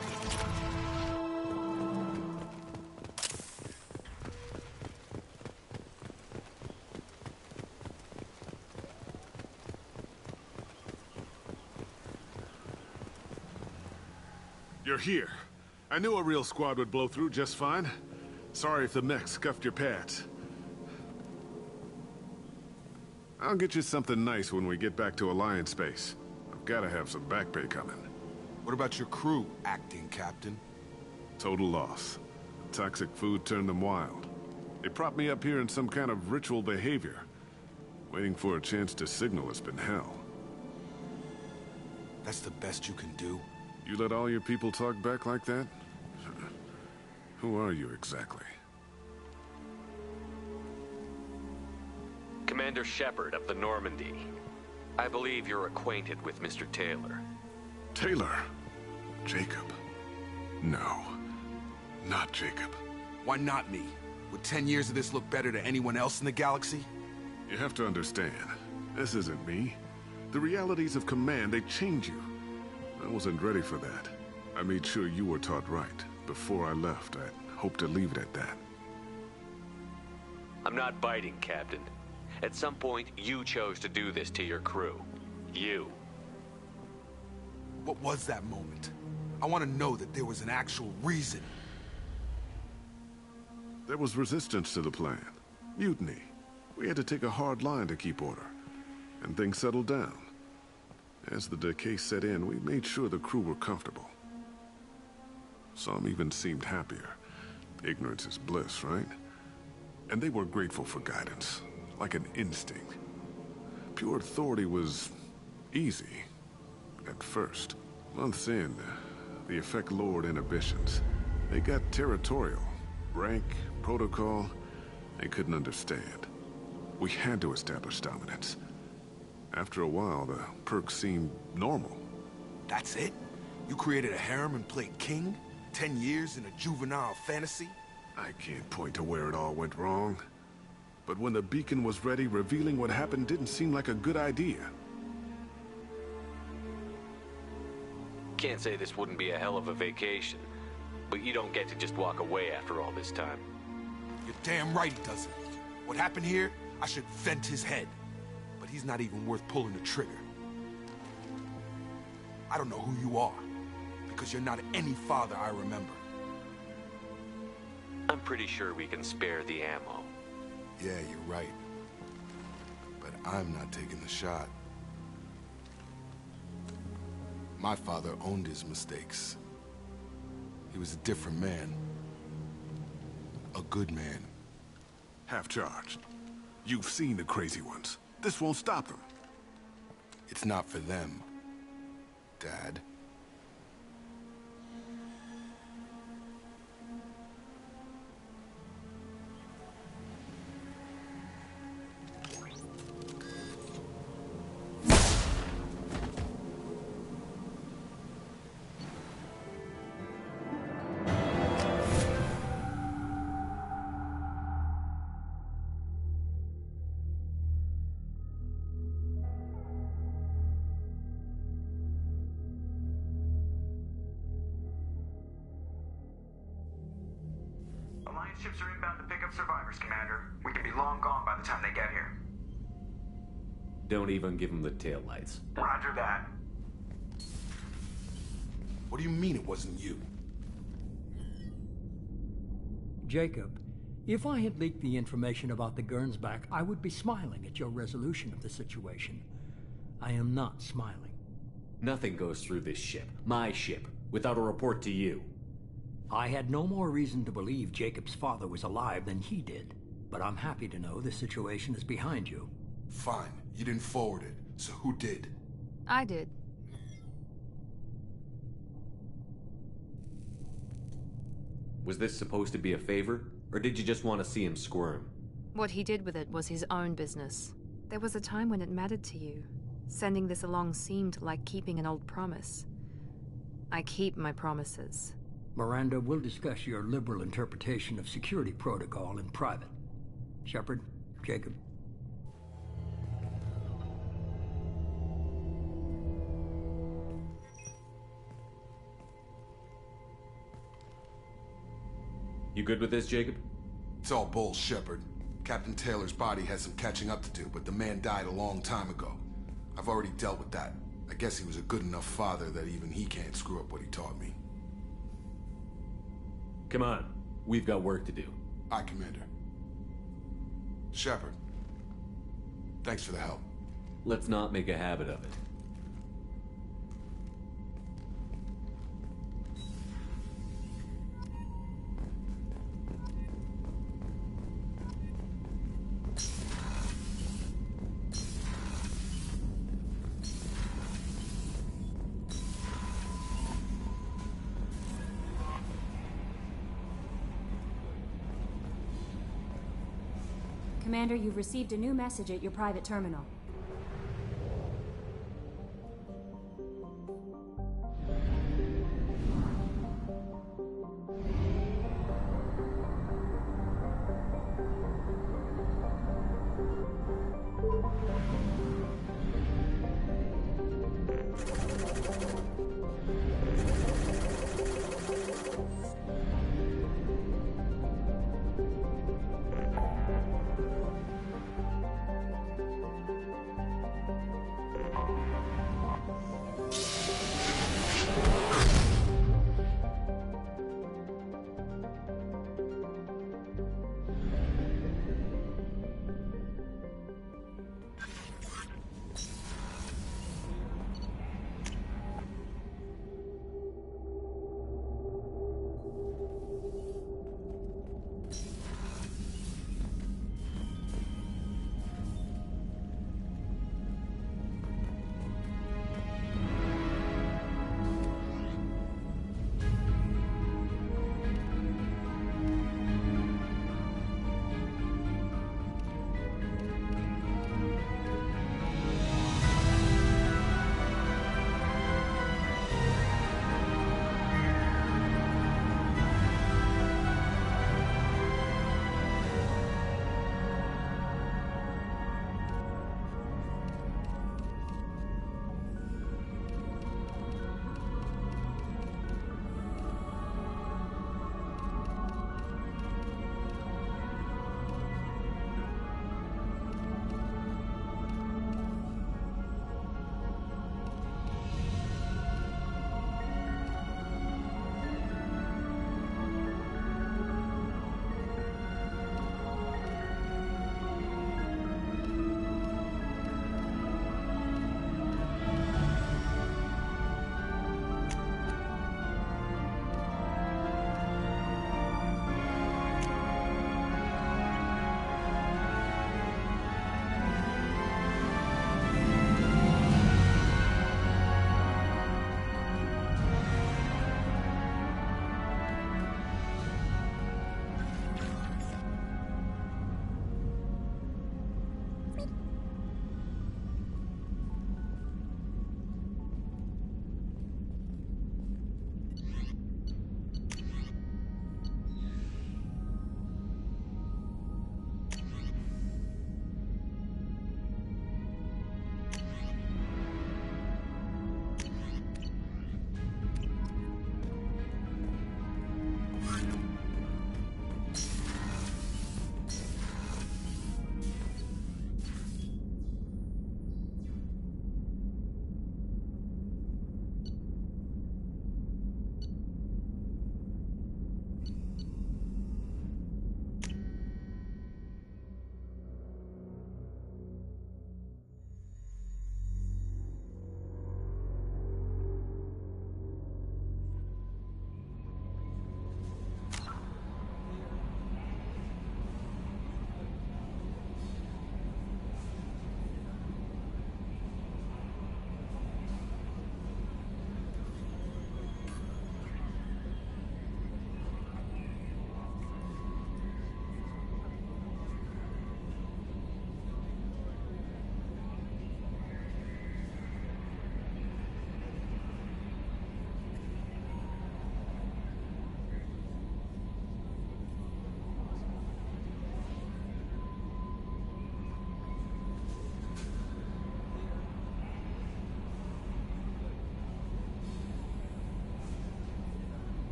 You're here. I knew a real squad would blow through just fine. Sorry if the mech scuffed your pads. I'll get you something nice when we get back to Alliance space. I've gotta have some back pay coming. What about your crew, acting captain? Total loss. Toxic food turned them wild. They propped me up here in some kind of ritual behavior. Waiting for a chance to signal has been hell. That's the best you can do? You let all your people talk back like that? Who are you exactly? Commander Shepard of the Normandy. I believe you're acquainted with Mr. Taylor. Taylor? Jacob? No. Not Jacob. Why not me? Would 10 years of this look better to anyone else in the galaxy? You have to understand, this isn't me. The realities of command, they change you. I wasn't ready for that. I made sure you were taught right, before I left. I hoped to leave it at that. I'm not biting, Captain. At some point, you chose to do this to your crew. You. What was that moment? I want to know that there was an actual reason. There was resistance to the plan. Mutiny. We had to take a hard line to keep order. And things settled down. As the decay set in, we made sure the crew were comfortable. Some even seemed happier. Ignorance is bliss, right? And they were grateful for guidance, like an instinct. Pure authority was easy, at first. Months in, the effect lowered inhibitions. They got territorial. Rank, protocol, they couldn't understand. We had to establish dominance. After a while, the perks seemed normal. That's it? You created a harem and played king? 10 years in a juvenile fantasy? I can't point to where it all went wrong. But when the beacon was ready, revealing what happened didn't seem like a good idea. Can't say this wouldn't be a hell of a vacation, but you don't get to just walk away after all this time. You're damn right he doesn't. What happened here, I should vent his head. But he's not even worth pulling the trigger. I don't know who you are, because you're not any father I remember. I'm pretty sure we can spare the ammo. Yeah, you're right. But I'm not taking the shot. My father owned his mistakes. He was a different man. A good man. Half-charged. You've seen the crazy ones. This won't stop them. It's not for them, Dad. Alliance ships are inbound to pick up survivors, Commander. We could be long gone by the time they get here. Don't even give them the taillights. Roger that. What do you mean it wasn't you? Jacob, if I had leaked the information about the Gernsback, I would be smiling at your resolution of the situation. I am not smiling. Nothing goes through this ship, my ship, without a report to you. I had no more reason to believe Jacob's father was alive than he did. But I'm happy to know the situation is behind you. Fine. You didn't forward it. So who did? I did. Was this supposed to be a favor? Or did you just want to see him squirm? What he did with it was his own business. There was a time when it mattered to you. Sending this along seemed like keeping an old promise. I keep my promises. Miranda, we'll discuss your liberal interpretation of security protocol in private. Shepard, Jacob. You good with this, Jacob? It's all bull, Shepard. Captain Taylor's body has some catching up to do, but the man died a long time ago. I've already dealt with that. I guess he was a good enough father that even he can't screw up what he taught me. Come on. We've got work to do. Aye, Commander. Shepard. Thanks for the help. Let's not make a habit of it. Commander, you've received a new message at your private terminal.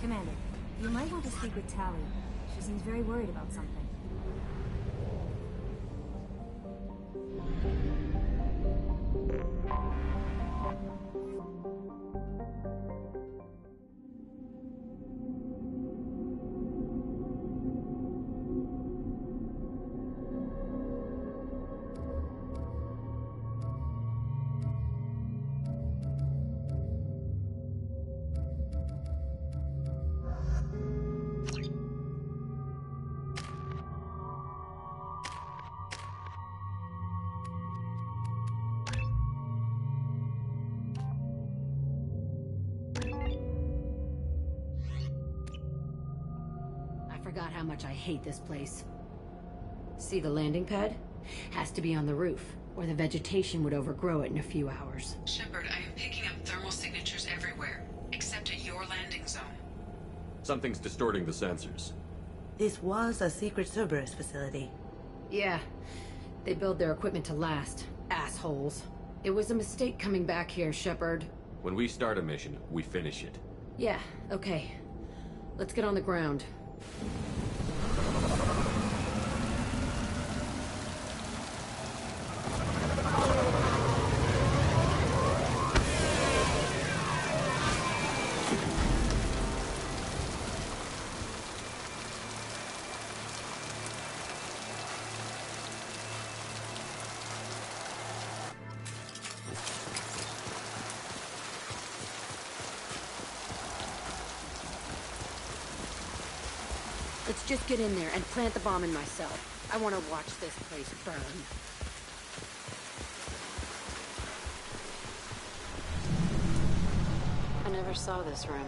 Commander, you might want to speak with Tally. She seems very worried about something. Forgot how much I hate this place. See the landing pad? Has to be on the roof, or the vegetation would overgrow it in a few hours. Shepard, I am picking up thermal signatures everywhere, except at your landing zone. Something's distorting the sensors. This was a secret Cerberus facility. Yeah. They build their equipment to last. Assholes. It was a mistake coming back here, Shepard. When we start a mission, we finish it. Yeah, okay. Let's get on the ground. Let's just get in there and plant the bomb in myself. I want to watch this place burn. I never saw this room.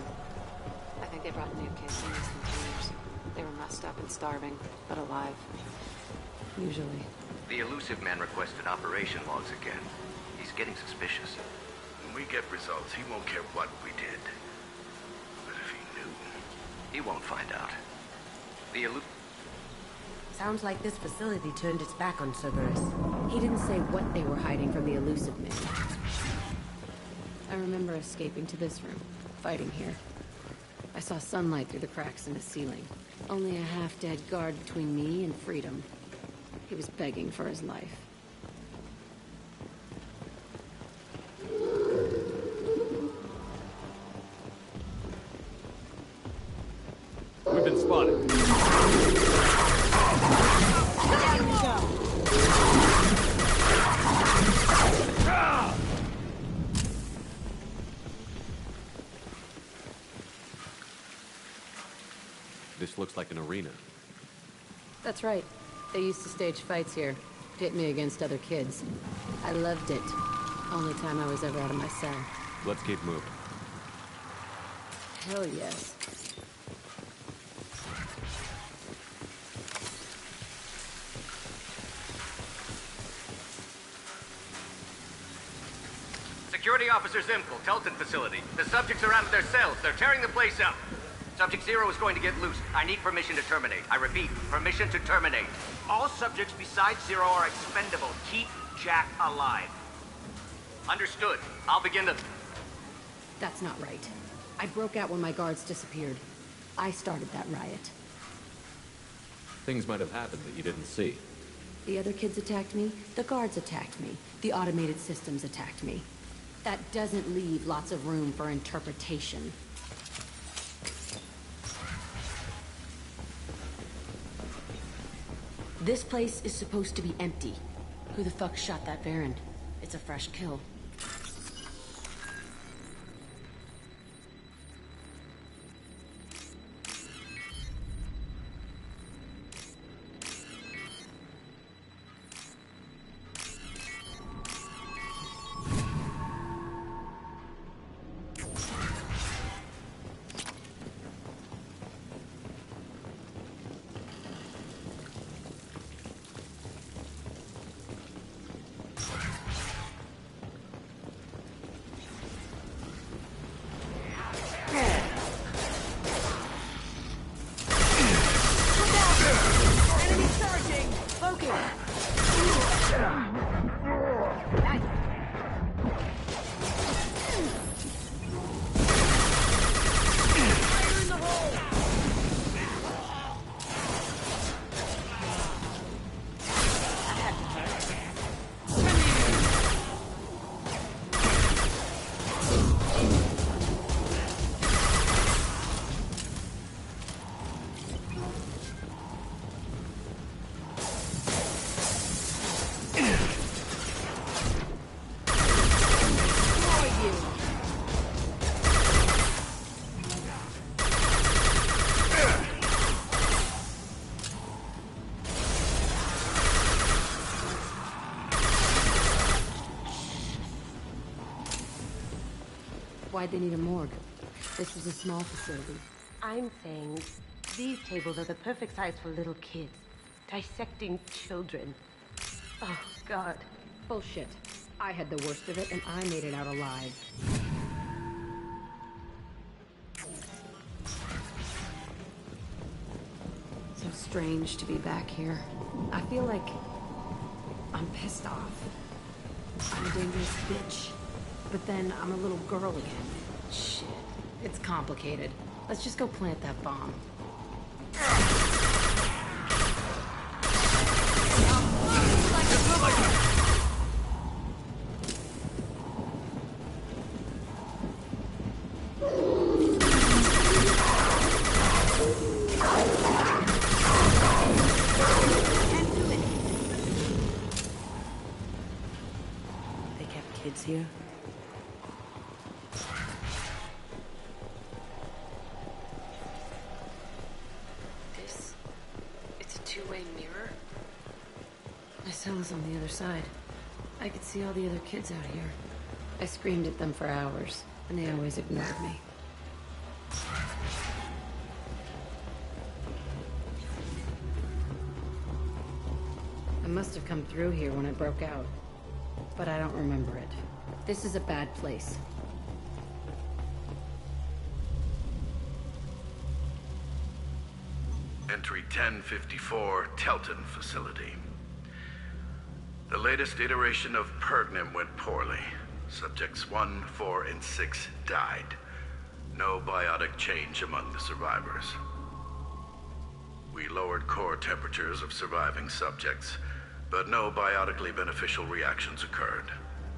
I think they brought Newcase in these containers. They were messed up and starving, but alive. Usually. The elusive man requested operation logs again. He's getting suspicious. When we get results, he won't care what we did. But if he knew... He won't find out. The Sounds like this facility turned its back on Cerberus. He didn't say what they were hiding from the elusive man. I remember escaping to this room, fighting here. I saw sunlight through the cracks in the ceiling. Only a half-dead guard between me and freedom. He was begging for his life. We've been spotted. This looks like an arena. That's right. They used to stage fights here. Pit me against other kids. I loved it. Only time I was ever out of my cell. Let's keep moving. Hell yes. Security Officer Zimkel, Telton facility. The subjects are out of their cells. They're tearing the place up. Subject Zero is going to get loose. I need permission to terminate. I repeat, permission to terminate. All subjects besides Zero are expendable. Keep Jack alive. Understood. I'll begin the... That's not right. I broke out when my guards disappeared. I started that riot. Things might have happened that you didn't see. The other kids attacked me. The guards attacked me. The automated systems attacked me. That doesn't leave lots of room for interpretation. This place is supposed to be empty. Who the fuck shot that Baron? It's a fresh kill. Why'd they need a morgue? This was a small facility. I'm saying these tables are the perfect size for little kids. Dissecting children. Oh, God. Bullshit. I had the worst of it, and I made it out alive. So strange to be back here. I feel like I'm pissed off. I'm a dangerous bitch. But then I'm a little girl again. Shit. It's complicated. Let's just go plant that bomb. They kept kids here? It's a two-way mirror? My cell is on the other side. I could see all the other kids out here. I screamed at them for hours, and they always ignored me. I must have come through here when I broke out, but I don't remember it. This is a bad place. Entry 1054, Telton Facility. The latest iteration of Pergnim went poorly. Subjects 1, 4, and 6 died. No biotic change among the survivors. We lowered core temperatures of surviving subjects, but no biotically beneficial reactions occurred.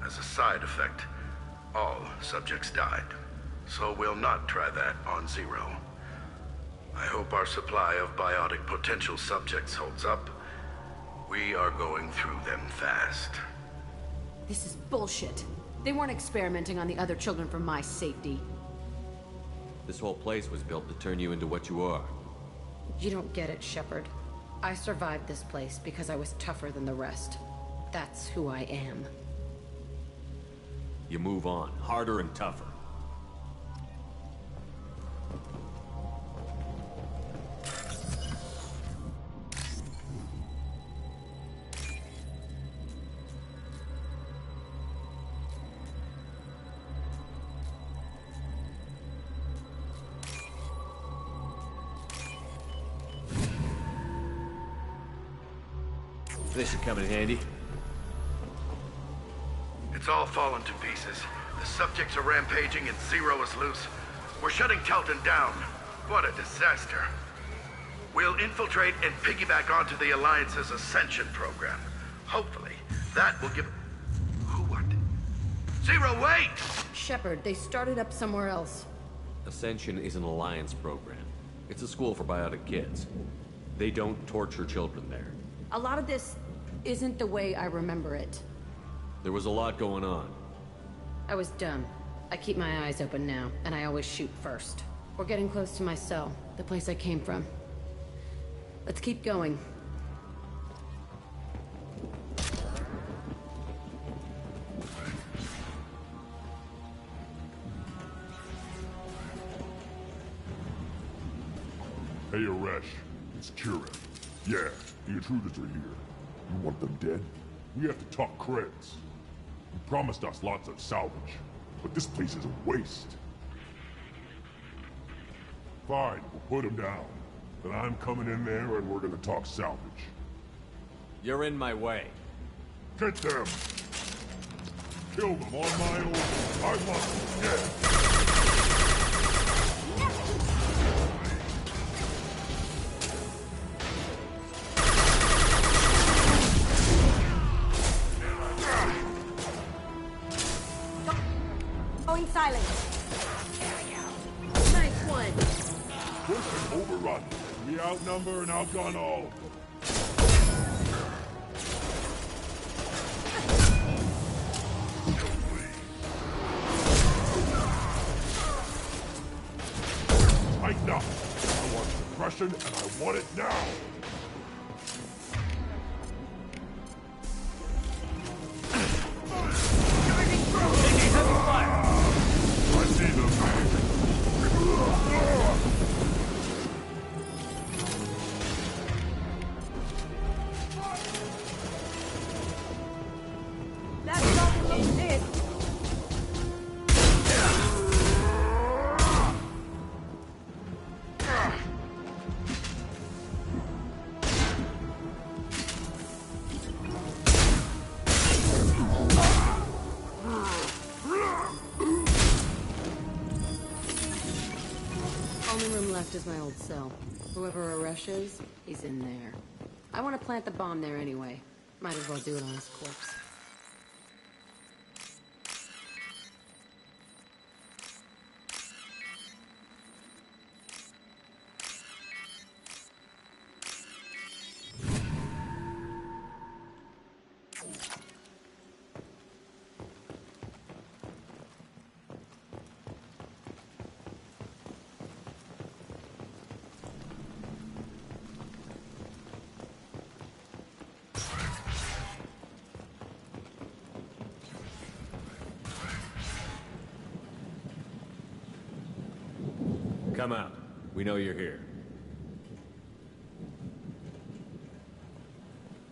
As a side effect, all subjects died. So we'll not try that on Zero. I hope our supply of biotic potential subjects holds up. We are going through them fast. This is bullshit. They weren't experimenting on the other children for my safety. This whole place was built to turn you into what you are. You don't get it, Shepard. I survived this place because I was tougher than the rest. That's who I am. You move on, harder and tougher. This should come in handy. It's all fallen to pieces. The subjects are rampaging and Zero is loose. We're shutting Telton down. What a disaster. We'll infiltrate and piggyback onto the Alliance's Ascension program. Hopefully, that will give... Who what? Zero, wait! Shepard, they started up somewhere else. Ascension is an Alliance program. It's a school for biotic kids. They don't torture children there. A lot of this isn't the way I remember it. There was a lot going on. I was dumb. I keep my eyes open now, and I always shoot first. We're getting close to my cell, the place I came from. Let's keep going. Hey, Aresh. It's Kira. Yeah, the intruders are here. You want them dead? We have to talk creds. You promised us lots of salvage, but this place is a waste. Fine, we'll put them down. Then I'm coming in there and we're gonna talk salvage. You're in my way. Get them! Kill them on my own. I want them dead. Going silent. Nice one. Push and overrun. We outnumber and outgun all. Tighten up. I want suppression and I want it now. I'm in. Only room left is my old cell. Whoever Aresh is, he's in there. I want to plant the bomb there anyway. Might as well do it on his corpse. Come out. We know you're here.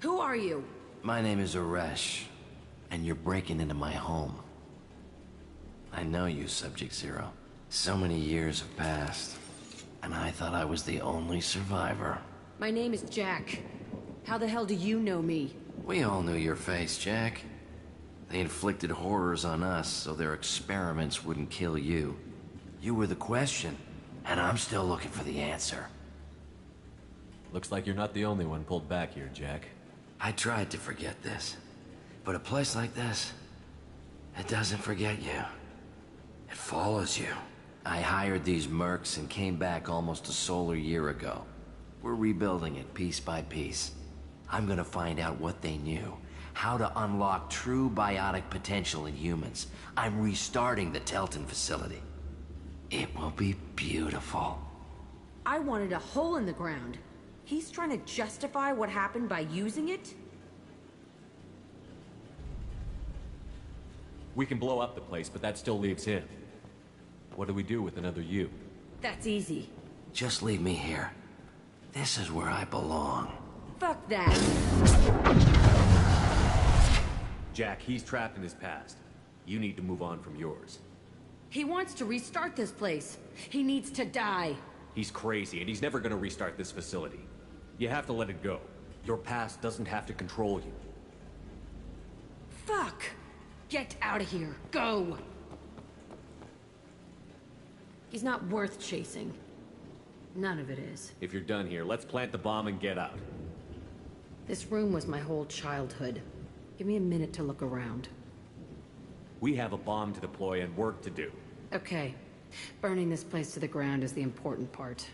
Who are you? My name is Aresh, and you're breaking into my home. I know you, Subject Zero. So many years have passed, and I thought I was the only survivor. My name is Jack. How the hell do you know me? We all knew your face, Jack. They inflicted horrors on us so their experiments wouldn't kill you. You were the question, and I'm still looking for the answer. Looks like you're not the only one pulled back here, Jack. I tried to forget this, but a place like this, it doesn't forget you. It follows you. I hired these mercs and came back almost a solar year ago. We're rebuilding it piece by piece. I'm gonna find out what they knew, how to unlock true biotic potential in humans. I'm restarting the Telton facility. It will be beautiful. I wanted a hole in the ground. He's trying to justify what happened by using it? We can blow up the place, but that still leaves him. What do we do with another you? That's easy. Just leave me here. This is where I belong. Fuck that. Jack, he's trapped in his past. You need to move on from yours. He wants to restart this place. He needs to die. He's crazy, and he's never gonna restart this facility. You have to let it go. Your past doesn't have to control you. Fuck! Get out of here. Go! He's not worth chasing. None of it is. If you're done here, let's plant the bomb and get out. This room was my whole childhood. Give me a minute to look around. We have a bomb to deploy and work to do. Okay. Burning this place to the ground is the important part.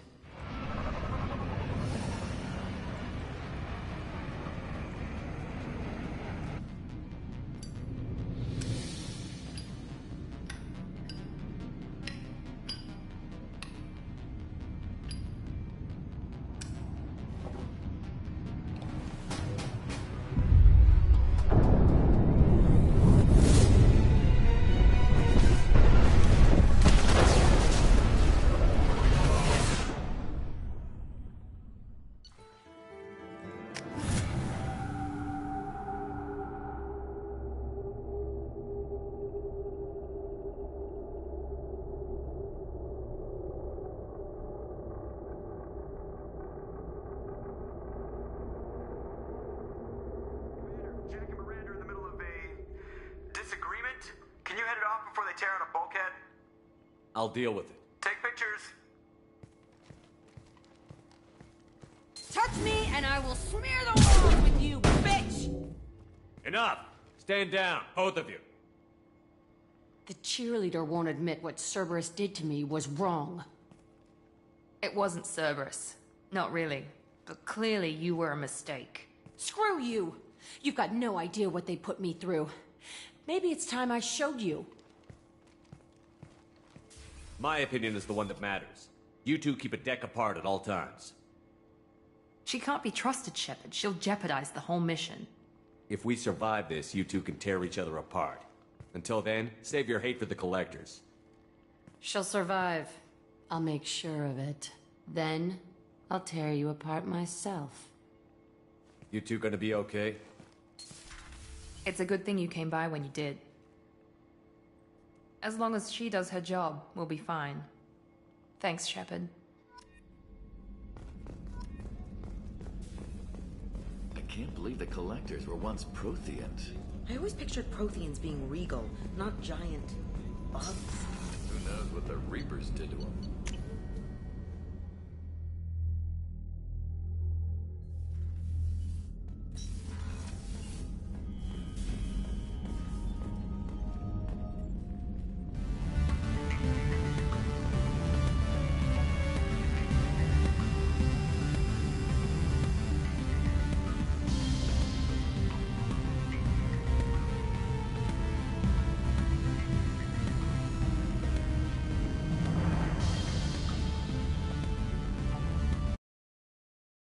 I'll deal with it. Take pictures. Touch me and I will smear the walls with you, bitch! Enough! Stand down, both of you. The cheerleader won't admit what Cerberus did to me was wrong. It wasn't Cerberus. Not really. But clearly you were a mistake. Screw you! You've got no idea what they put me through. Maybe it's time I showed you. My opinion is the one that matters. You two keep a deck apart at all times. She can't be trusted, Shepard. She'll jeopardize the whole mission. If we survive this, you two can tear each other apart. Until then, save your hate for the Collectors. She'll survive. I'll make sure of it. Then, I'll tear you apart myself. You two gonna be okay? It's a good thing you came by when you did. As long as she does her job, we'll be fine. Thanks, Shepard. I can't believe the Collectors were once Protheans. I always pictured Protheans being regal, not giant bugs. Who knows what the Reapers did to them?